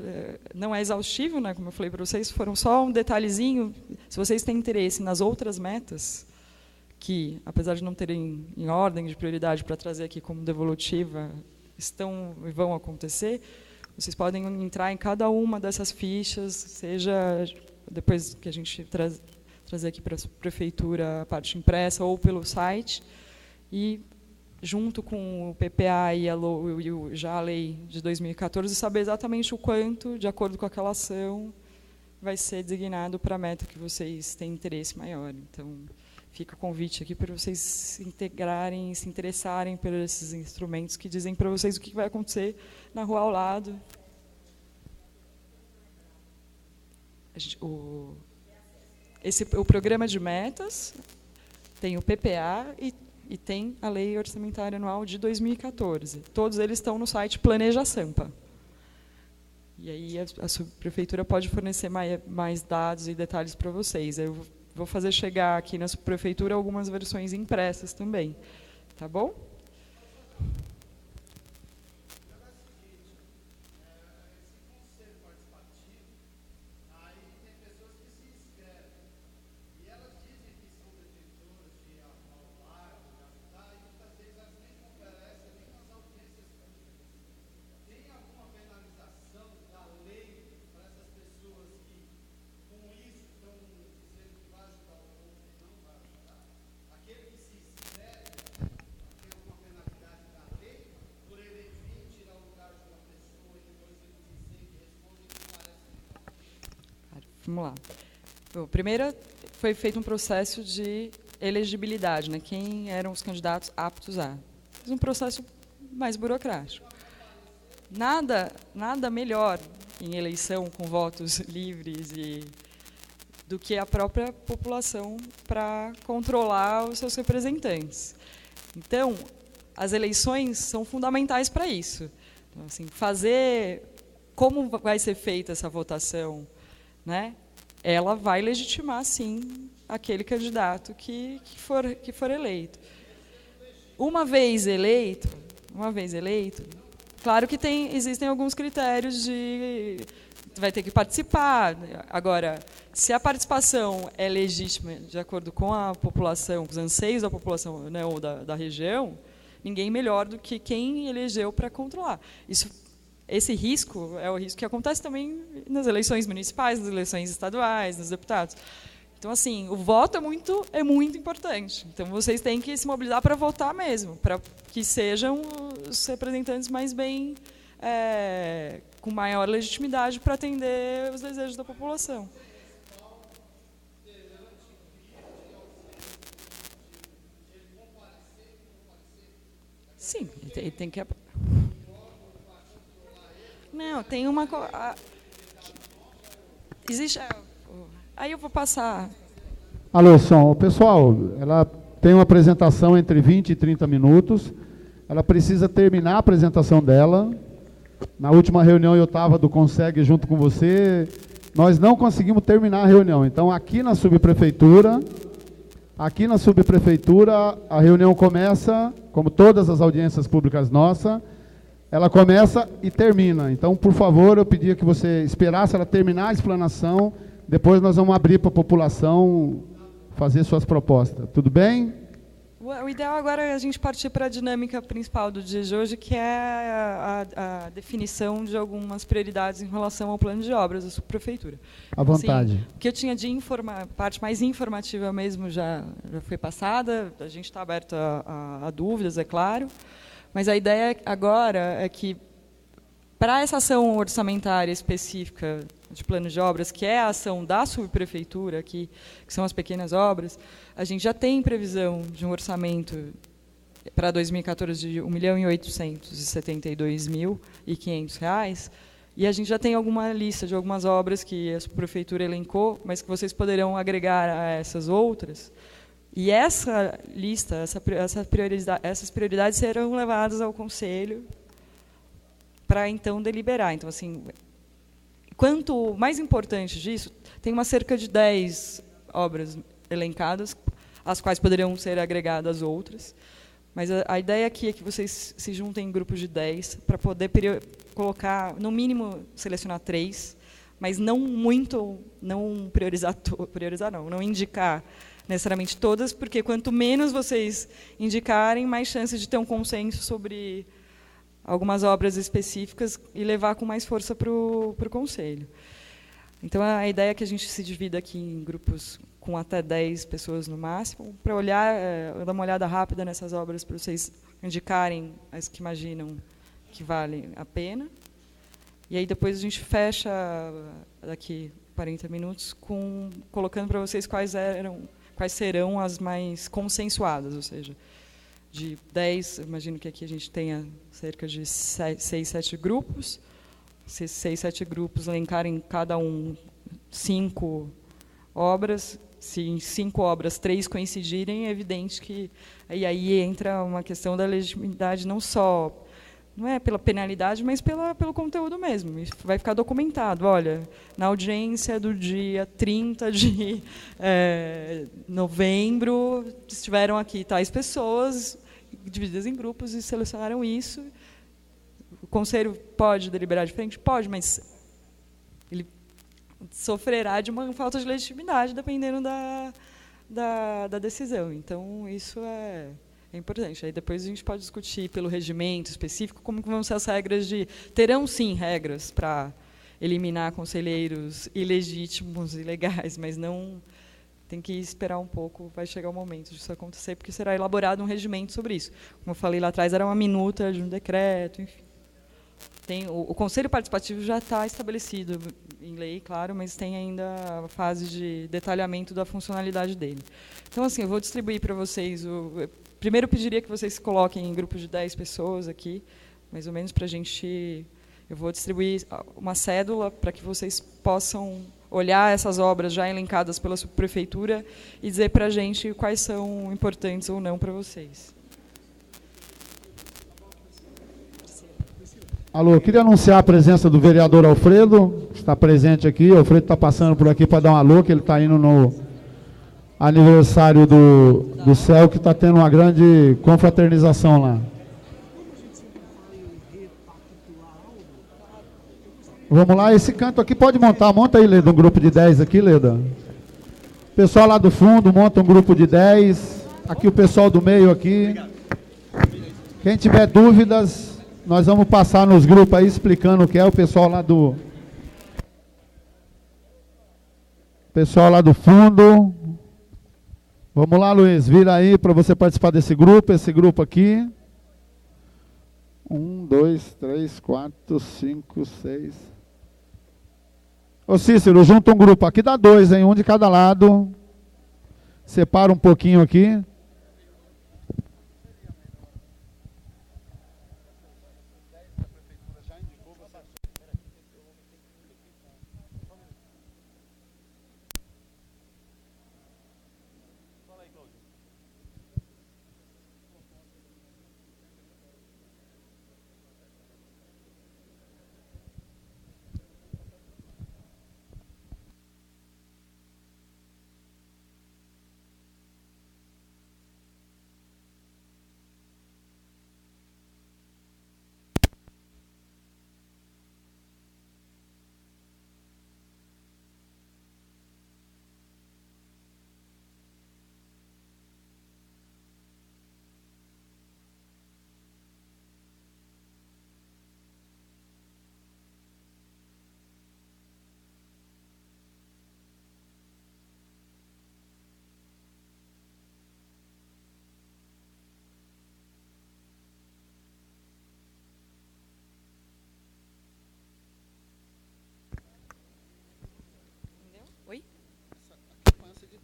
não é exaustivo, né, como eu falei para vocês, foram só um detalhezinho. Se vocês têm interesse nas outras metas, que, apesar de não terem em ordem de prioridade para trazer aqui como devolutiva, estão e vão acontecer, vocês podem entrar em cada uma dessas fichas, seja depois que a gente trazer aqui para a prefeitura a parte impressa ou pelo site, e junto com o PPA e já a lei de 2014, saber exatamente o quanto, de acordo com aquela ação, vai ser designado para a meta que vocês têm interesse maior. Então, fica o convite aqui para vocês se integrarem, se interessarem por esses instrumentos que dizem para vocês o que vai acontecer na rua ao lado. O programa de metas tem o PPA e tem a Lei Orçamentária Anual de 2014. Todos eles estão no site Planeja Sampa. E aí a subprefeitura pode fornecer mais dados e detalhes para vocês. Eu vou fazer chegar aqui na subprefeitura algumas versões impressas também. Tá bom? Vamos lá. Bom, primeiro, foi feito um processo de elegibilidade, né? Quem eram os candidatos aptos a. Um processo mais burocrático. Nada melhor em eleição com votos livres do que a própria população para controlar os seus representantes. Então, as eleições são fundamentais para isso. Então, assim, fazer como vai ser feita essa votação, né? Ela vai legitimar, sim, aquele candidato que for eleito. Uma vez eleito, claro que existem alguns critérios de vai ter que participar. Agora, se a participação é legítima de acordo com a população, com os anseios da população, né, ou da região, ninguém melhor do que quem elegeu para controlar. Esse risco é o risco que acontece também nas eleições municipais, nas eleições estaduais, nos deputados. Então, assim, o voto é muito importante. Então, vocês têm que se mobilizar para votar mesmo, para que sejam os representantes mais bem, com maior legitimidade para atender os desejos da população. Sim, ele tem que... Não, tem uma... Existe... Aí eu vou passar... Alô, som. Pessoal, ela tem uma apresentação entre 20 e 30 minutos. Ela precisa terminar a apresentação dela. Na última reunião eu estava do Consegue junto com você. Nós não conseguimos terminar a reunião. Então, aqui na subprefeitura, a reunião começa, como todas as audiências públicas nossas, ela começa e termina. Então, por favor, eu pedia que você esperasse ela terminar a explanação. Depois nós vamos abrir para a população fazer suas propostas. Tudo bem? O ideal agora é a gente partir para a dinâmica principal do dia de hoje, que é a definição de algumas prioridades em relação ao plano de obras da subprefeitura. À vontade. Assim, o que eu tinha de parte mais informativa mesmo já foi passada, a gente está aberto a dúvidas, é claro, mas a ideia agora é que, para essa ação orçamentária específica de plano de obras, que é a ação da subprefeitura, que são as pequenas obras, a gente já tem previsão de um orçamento para 2014 de R$ 1.872.500, e a gente já tem alguma lista de algumas obras que a subprefeitura elencou, mas que vocês poderão agregar a essas outras. E essa lista, essas prioridades serão levadas ao Conselho para, então, deliberar. Então, assim, quanto mais importante disso, tem uma cerca de 10 obras elencadas, as quais poderiam ser agregadas outras, mas a ideia aqui é que vocês se juntem em grupos de 10 para poder colocar, no mínimo, selecionar 3, mas não não indicar necessariamente todas, porque quanto menos vocês indicarem, mais chances de ter um consenso sobre algumas obras específicas e levar com mais força para o Conselho. Então, a ideia é que a gente se divida aqui em grupos com até 10 pessoas no máximo, para olhar, dar uma olhada rápida nessas obras, para vocês indicarem as que imaginam que valem a pena. E aí depois a gente fecha, daqui 40 minutos, colocando para vocês quais serão as mais consensuadas, ou seja, de 10, imagino que aqui a gente tenha cerca de 6, 7 grupos, esses 6, 7 grupos elencarem cada um 5 obras. Se em 5 obras 3 coincidirem, é evidente que aí entra uma questão da legitimidade, não é pela penalidade, mas pelo conteúdo mesmo. Isso vai ficar documentado. Olha, na audiência do dia 30 de novembro, estiveram aqui tais pessoas, divididas em grupos, e selecionaram isso. O conselho pode deliberar diferente? Pode, mas ele sofrerá de uma falta de legitimidade, dependendo da decisão. Então, isso é importante. Aí depois a gente pode discutir pelo regimento específico como vão ser as regras terão, sim, regras para eliminar conselheiros ilegítimos, ilegais, mas não tem que esperar um pouco, vai chegar o momento disso acontecer, porque será elaborado um regimento sobre isso. Como eu falei lá atrás, era uma minuta de um decreto, enfim. O Conselho Participativo já está estabelecido em lei, claro, mas tem ainda a fase de detalhamento da funcionalidade dele. Então, assim, eu vou distribuir para vocês. Primeiro, eu pediria que vocês se coloquem em grupos de 10 pessoas aqui, mais ou menos, para a gente... Eu vou distribuir uma cédula para que vocês possam olhar essas obras já elencadas pela subprefeitura e dizer para a gente quais são importantes ou não para vocês. Alô, queria anunciar a presença do vereador Alfredo, que está presente aqui. O Alfredo está passando por aqui para dar um alô, que ele está indo no aniversário do CEL, que está tendo uma grande confraternização lá. Vamos lá, esse canto aqui pode monta aí, Leda, um grupo de 10 aqui, Leda. Pessoal lá do fundo, monta um grupo de 10. Aqui o pessoal do meio aqui. Quem tiver dúvidas... Nós vamos passar nos grupos aí explicando o que é o pessoal lá do fundo. Vamos lá, Luiz, vira aí para você participar desse grupo aqui. 1, 2, 3, 4, 5, 6. Ô Cícero, junta um grupo aqui, dá 2, hein? Um de cada lado. Separa um pouquinho aqui.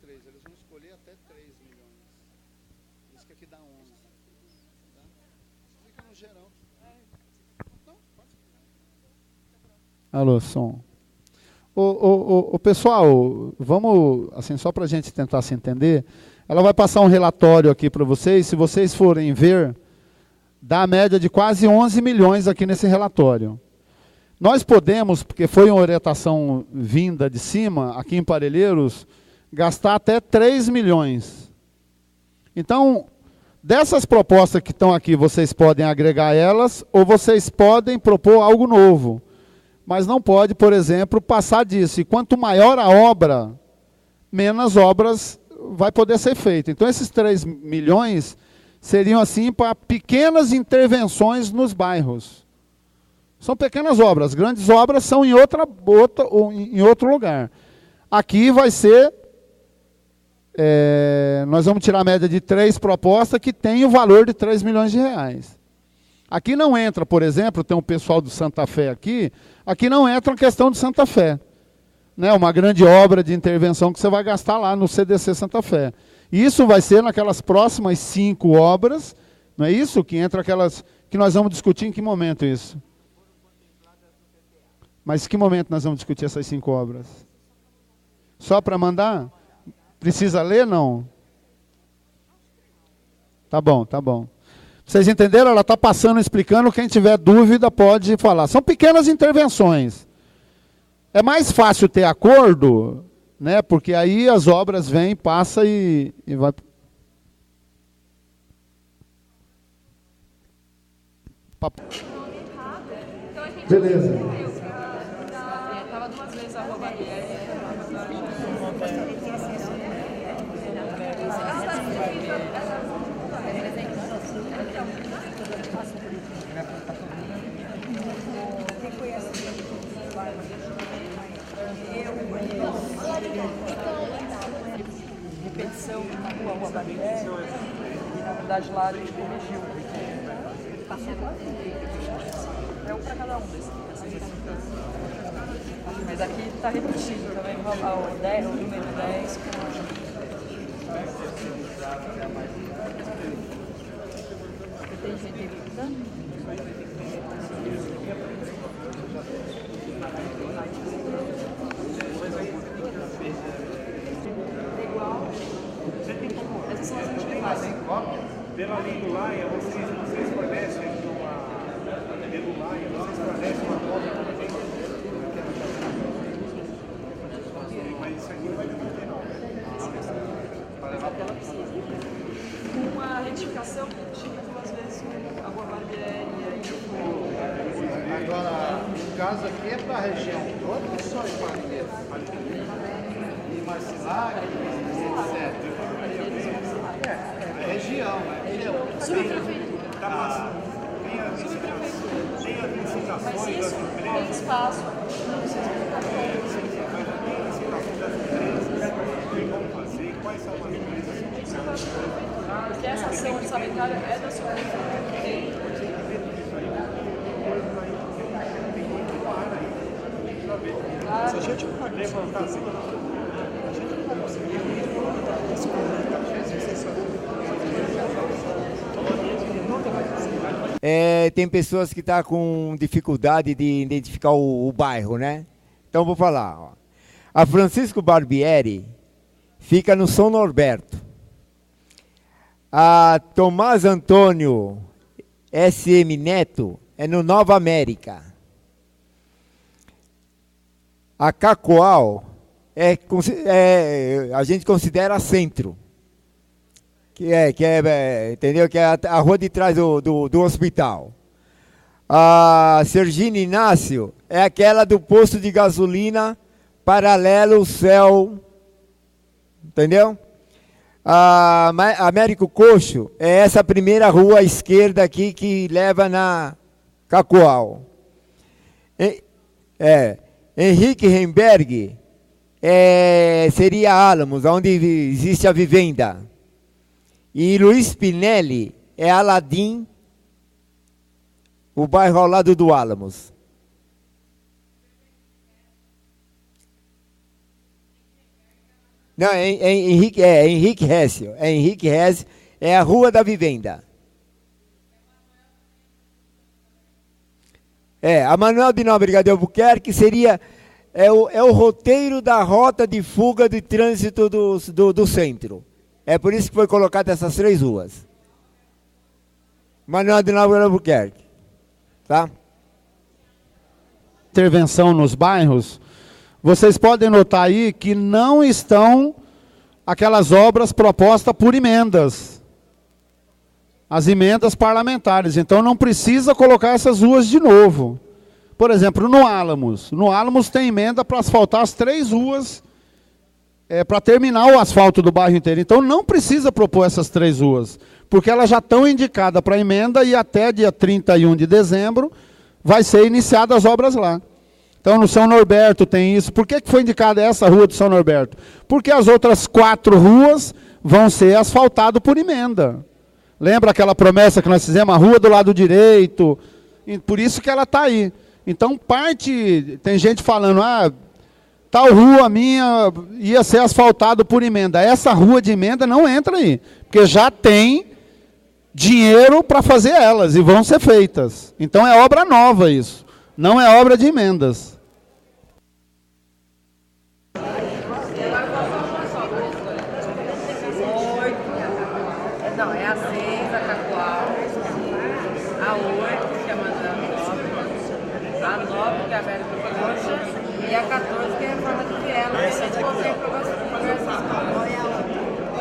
Eles vão escolher até 3 milhões. Isso que aqui dá 11. Tá? Fica no geral. Não, pode. Alô, som. Pessoal, vamos, assim, só para a gente tentar se entender, ela vai passar um relatório aqui para vocês, se vocês forem ver, dá a média de quase 11 milhões aqui nesse relatório. Nós podemos, porque foi uma orientação vinda de cima, aqui em Parelheiros, gastar até 3 milhões. Então, dessas propostas que estão aqui, vocês podem agregar elas, ou vocês podem propor algo novo. Mas não pode, por exemplo, passar disso. E quanto maior a obra, menos obras vai poder ser feita. Então, esses 3 milhões seriam, assim, para pequenas intervenções nos bairros. São pequenas obras. Grandes obras são em outro lugar. Aqui vai ser, nós vamos tirar a média de 3 propostas que tem o valor de 3 milhões de reais. Aqui não entra, por exemplo, tem um pessoal do Santa Fé aqui não entra a questão de Santa Fé. Né, uma grande obra de intervenção que você vai gastar lá no CDC Santa Fé. Isso vai ser naquelas próximas 5 obras, não é isso? Que entra aquelas que nós vamos discutir em que momento isso? Mas em que momento nós vamos discutir essas 5 obras? Só para mandar? Precisa ler, não? Tá bom, tá bom. Vocês entenderam? Ela está passando, explicando. Quem tiver dúvida pode falar. São pequenas intervenções. É mais fácil ter acordo, né? Porque aí as obras vêm, passa e vai. Beleza. Estava 2 vezes a Rua repetição na Rua Barbieri, e na verdade lá a gente corrigiu. É um para cada um desses. Mas aqui está repetido também o número 10. Tem gente gritando? Essas são as antigas. Pela Lindulaia, vocês fornecem uma cópia para a gente? Mas isso aqui vai demorar, não. Para levar pela piscina. Uma retificação que tinha 2 vezes a Rua Barbieri e aí Agora, o caso aqui é para a região toda ou só em Barbieri? E Marcilac, etc. É região, Tem as licitações das empresas. tem espaço. Tem licitação das empresas. Como fazer? Quais são as empresas? Porque essa ação orçamentária é da sua Se a gente levantar assim, a gente não vai conseguir tem pessoas que estão com dificuldade de identificar o bairro, né? Então vou falar. Ó. A Francisco Barbieri fica no São Norberto. A Tomás Antônio SM Neto é no Nova América. A Cacoal a gente considera centro. Entendeu? Que é a rua de trás do hospital. A Sergina Inácio é aquela do posto de gasolina paralelo ao céu. Entendeu? A Américo Coxo é essa primeira rua à esquerda aqui que leva na Cacoal. Henrique Remberg seria Álamos, onde existe a vivenda. E Luiz Pinelli é Aladim, o bairro ao lado do Álamos. Não, Henrique Hessio. Henrique Hessio é a Rua da Vivenda. A Manuel de Nóbrega de Albuquerque seria o roteiro da rota de fuga de trânsito do centro. É por isso que foi colocado essas 3 ruas. Manuel de Nóbrega de Albuquerque. Tá? Intervenção nos bairros, vocês podem notar aí que não estão aquelas obras propostas por emendas. As emendas parlamentares. Então não precisa colocar essas ruas de novo. Por exemplo, no Álamos. No Álamos tem emenda para asfaltar as 3 ruas, para terminar o asfalto do bairro inteiro. Então não precisa propor essas 3 ruas, porque elas já estão indicadas para emenda e até dia 31 de dezembro vai ser iniciadas as obras lá. Então, no São Norberto tem isso. Por que foi indicada essa rua do São Norberto? Porque as outras 4 ruas vão ser asfaltadas por emenda. Lembra aquela promessa que nós fizemos? A rua do lado direito. E por isso que ela está aí. Então, tem gente falando, tal rua minha ia ser asfaltado por emenda. Essa rua de emenda não entra aí. Porque já tem dinheiro para fazer elas e vão ser feitas. Então, é obra nova isso. Não é obra de emendas. Não, é a 6, a Cacoal, a 8, que é a Manzana 9, a 9, que é a Vera do Coxa, e a 14, que é a Reforma de Viela, que a gente consegue progressar.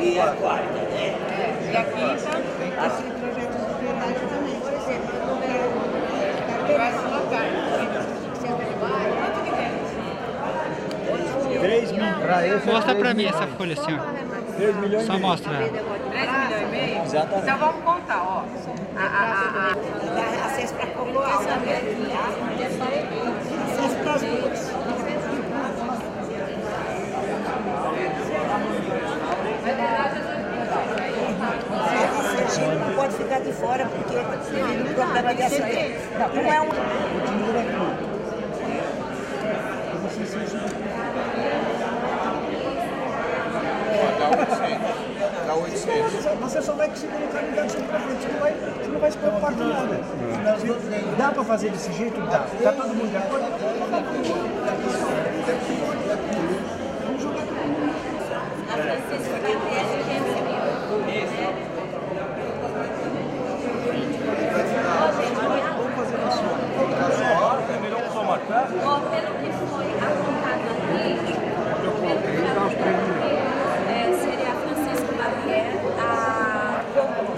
E a quarta, né? E a quinta, Esse projeto de propriedade também, por exemplo, vai se locar. Quanto que tem? 3 mil. Mostra pra mim essa folha assim, ó. 3 milhões Só e meio. mostra ela. 3 milhões e meio? Exatamente. Então vamos contar, ó. dá acesso para a Cocoal também, tá? Acesso para as duas. Sergipe não pode ficar de fora porque teve um problema de acidente. Não é um... Dá 800. Você só vai conseguir colocar no lugar para frente, você não vai se preocupar com nada. Dá para fazer desse jeito? Dá. Tá todo mundo de acordo? Vamos jogar todo mundo. Pelo que foi apontado aqui, seria a Francisco Xavier, a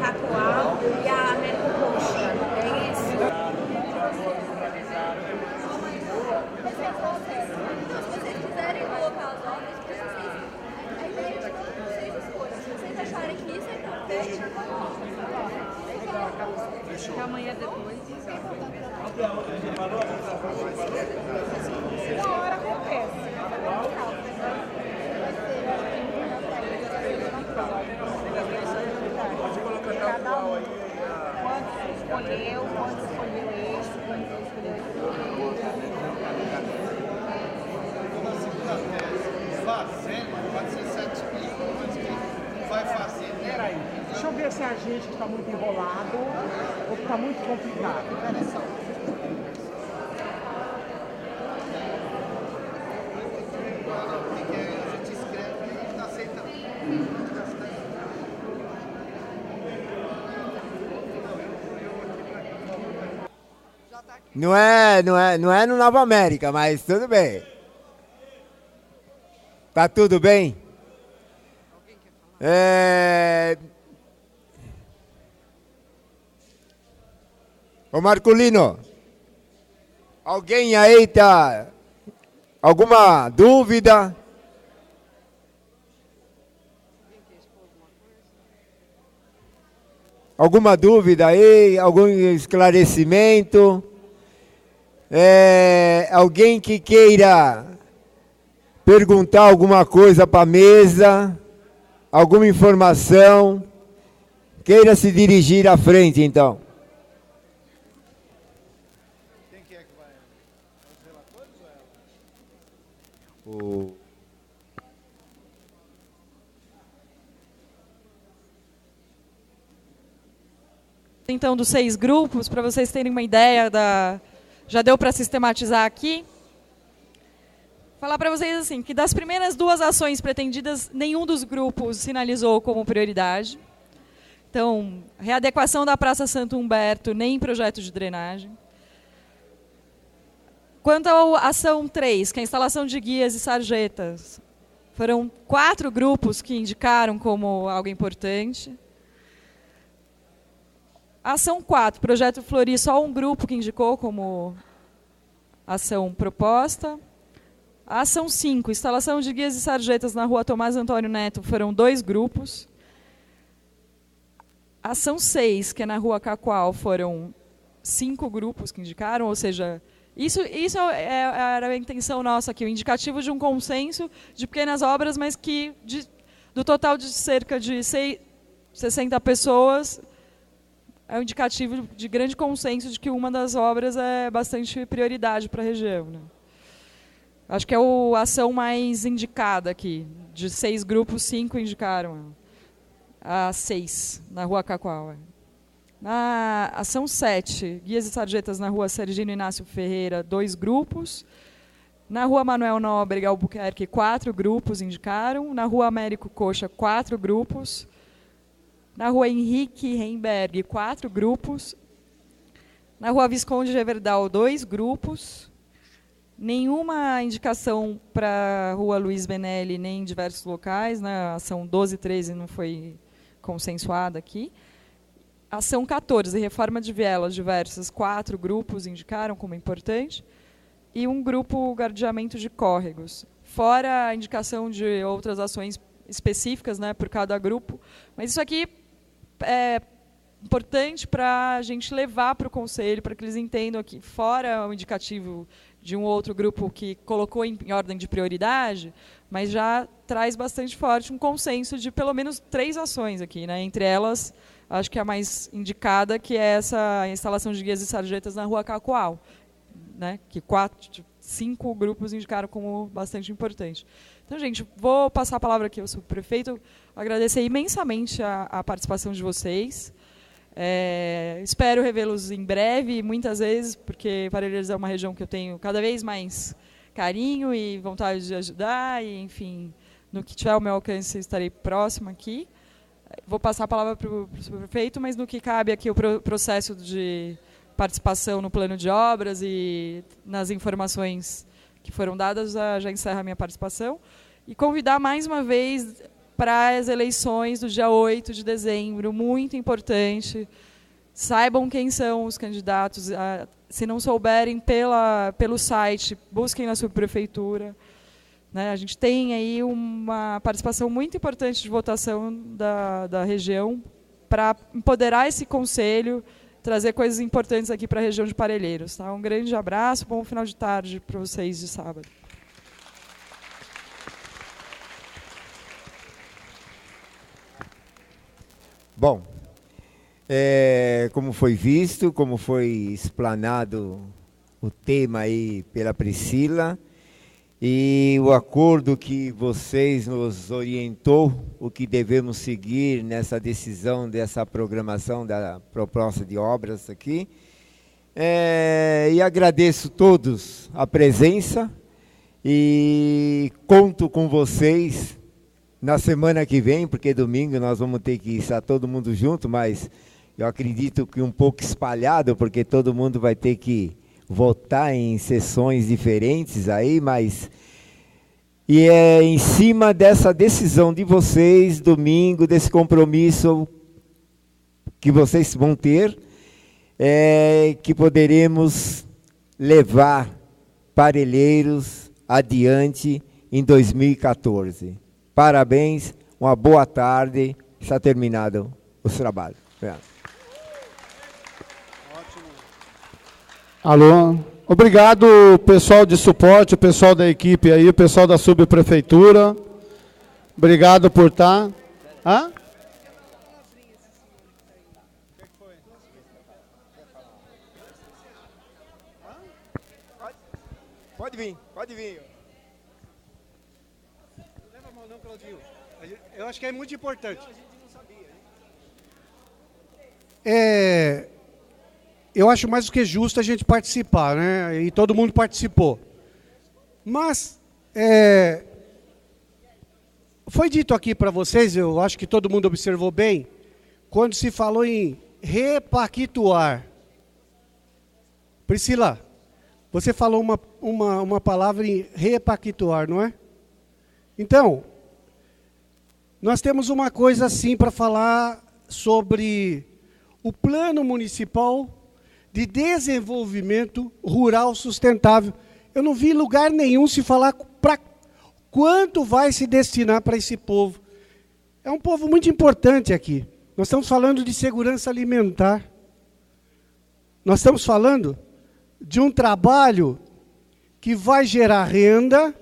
Cacoal e a Américo Coxa. É isso? Se vocês quiserem colocar as obras, vocês escolhem. Se vocês acharem que isso é importante, Até amanhã depois. Uma hora acontece. Pode colocar Cacoal aí. Quando escolheu esse, quando escolheu esse. Fazendo, pode ser 7 mil, mas vai fazer. Peraí, deixa eu ver se é a gente que está muito enrolado ou que está muito complicado. A gente escreve e está aceitando. Não é no Nova América, mas tudo bem. Tá tudo bem? Ô Marculino, alguém aí tá... Alguma dúvida? Alguma dúvida aí? Algum esclarecimento? Alguém que queira perguntar alguma coisa para a mesa? Alguma informação? Queira se dirigir à frente, então. Quem que é que vai? Os relatores ou ela? Então, dos 6 grupos, para vocês terem uma ideia já deu para sistematizar aqui. Falar para vocês assim, que das primeiras 2 ações pretendidas, nenhum dos grupos sinalizou como prioridade. Então, readequação da Praça Santo Humberto, nem projeto de drenagem. Quanto à ação 3, que é a instalação de guias e sarjetas, foram 4 grupos que indicaram como algo importante. Ação 4, projeto Flori, só um grupo que indicou como ação proposta. A ação 5, instalação de guias e sarjetas na rua Tomás Antônio Neto, foram 2 grupos. A ação 6, que é na rua Cacoal, foram 5 grupos que indicaram, ou seja, isso era a intenção nossa aqui, o indicativo de um consenso de pequenas obras, mas que do total de cerca de 60 pessoas, é um indicativo de grande consenso de que uma das obras é bastante prioridade para a região, né? Acho que é a ação mais indicada aqui. De 6 grupos, 5 indicaram a 6, na Rua Cacoal. Na ação 7, guias e sarjetas na Rua Sergino Inácio Ferreira, 2 grupos. Na Rua Manuel Nóbrega, Albuquerque, 4 grupos indicaram. Na Rua Américo Coxa, 4 grupos. Na Rua Henrique Reimberg, 4 grupos. Na Rua Visconde Geverdal, 2 grupos. Nenhuma indicação para a Rua Luiz Benelli, nem em diversos locais. Né? A ação 12 e 13 não foi consensuada aqui. Ação 14, reforma de vielas diversas, 4 grupos indicaram como importante. E um grupo gardeamento de córregos. Fora a indicação de outras ações específicas, né, por cada grupo. Mas isso aqui é importante para a gente levar para o Conselho, para que eles entendam que, fora o indicativo de um outro grupo que colocou em ordem de prioridade, mas já traz bastante forte um consenso de pelo menos 3 ações aqui, né? Entre elas, acho que a mais indicada, que é essa instalação de guias e sarjetas na Rua Cacoal, né? Que 5 grupos indicaram como bastante importante. Então, gente, vou passar a palavra aqui ao subprefeito, agradecer imensamente a participação de vocês. Espero revê-los em breve, muitas vezes, porque Parelheiros é uma região que eu tenho cada vez mais carinho e vontade de ajudar, e, enfim, no que tiver ao meu alcance, estarei próxima aqui. Vou passar a palavra para o subprefeito, mas no que cabe aqui o processo de participação no plano de obras e nas informações que foram dadas, já encerra a minha participação. E convidar mais uma vez para as eleições do dia 8 de dezembro, muito importante. Saibam quem são os candidatos. Se não souberem, pelo site, busquem na subprefeitura. Né? A gente tem aí uma participação muito importante de votação da região para empoderar esse conselho, trazer coisas importantes aqui para a região de Parelheiros. Tá? Um grande abraço, bom final de tarde para vocês de sábado. Bom, como foi visto, como foi explanado o tema aí pela Priscila, e o acordo que vocês nos orientou, o que devemos seguir nessa decisão dessa programação da proposta de obras aqui. E agradeço todos a presença e conto com vocês na semana que vem, porque domingo nós vamos ter que estar todo mundo junto, mas eu acredito que um pouco espalhado, porque todo mundo vai ter que votar em sessões diferentes aí, mas e é em cima dessa decisão de vocês, domingo, desse compromisso que vocês vão ter, que poderemos levar Parelheiros adiante em 2014. Parabéns, uma boa tarde, está terminado os trabalhos. Alô, obrigado pessoal de suporte, o pessoal da equipe aí, o pessoal da subprefeitura. Obrigado por estar. Hã? Pode vir, pode vir. Não leva a mão não, Claudinho. Eu acho que é muito importante. Eu acho mais do que justo a gente participar, né? E todo mundo participou. Mas, foi dito aqui para vocês, eu acho que todo mundo observou bem, quando se falou em repactuar. Priscila, você falou uma palavra em repactuar, não é? Então, nós temos uma coisa assim para falar sobre o Plano Municipal de Desenvolvimento Rural Sustentável. Eu não vi lugar nenhum se falar para quanto vai se destinar para esse povo. É um povo muito importante aqui. Nós estamos falando de segurança alimentar. Nós estamos falando de um trabalho que vai gerar renda,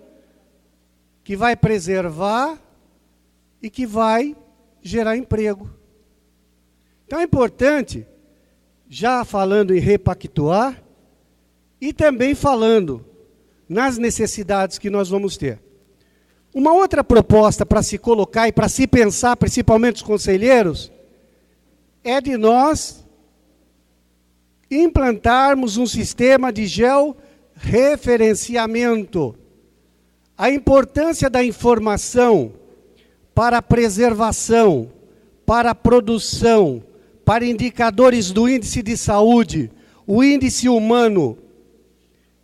que vai preservar e que vai gerar emprego. Então é importante, já falando em repactuar, e também falando nas necessidades que nós vamos ter. Uma outra proposta para se colocar e para se pensar, principalmente os conselheiros, é de nós implantarmos um sistema de georreferenciamento. A importância da informação para a preservação, para a produção, para indicadores do índice de saúde, o índice humano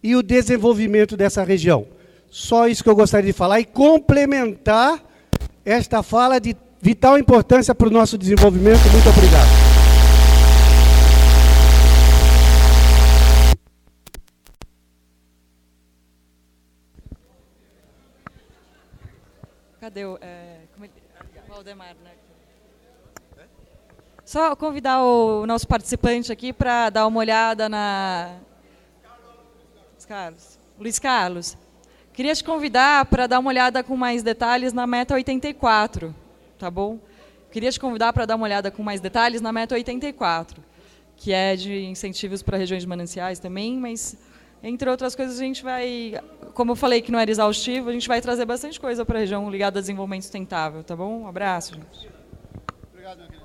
e o desenvolvimento dessa região. Só isso que eu gostaria de falar e complementar esta fala de vital importância para o nosso desenvolvimento. Muito obrigado. Cadê o Valdemar, né? Só convidar o nosso participante aqui para dar uma olhada na... Luiz Carlos. Queria te convidar para dar uma olhada com mais detalhes na meta 84, tá bom? Queria te convidar para dar uma olhada com mais detalhes na meta 84, que é de incentivos para regiões de mananciais também, mas, entre outras coisas, a gente vai, como eu falei que não era exaustivo, a gente vai trazer bastante coisa para a região ligada a desenvolvimento sustentável, tá bom? Um abraço, gente. Obrigado, meu querido.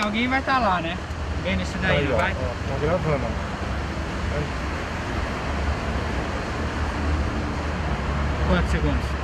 alguém vai estar lá, né? Vendo isso daí, Aí, não ó, vai? ó, tá gravando, ó. Quantos segundos?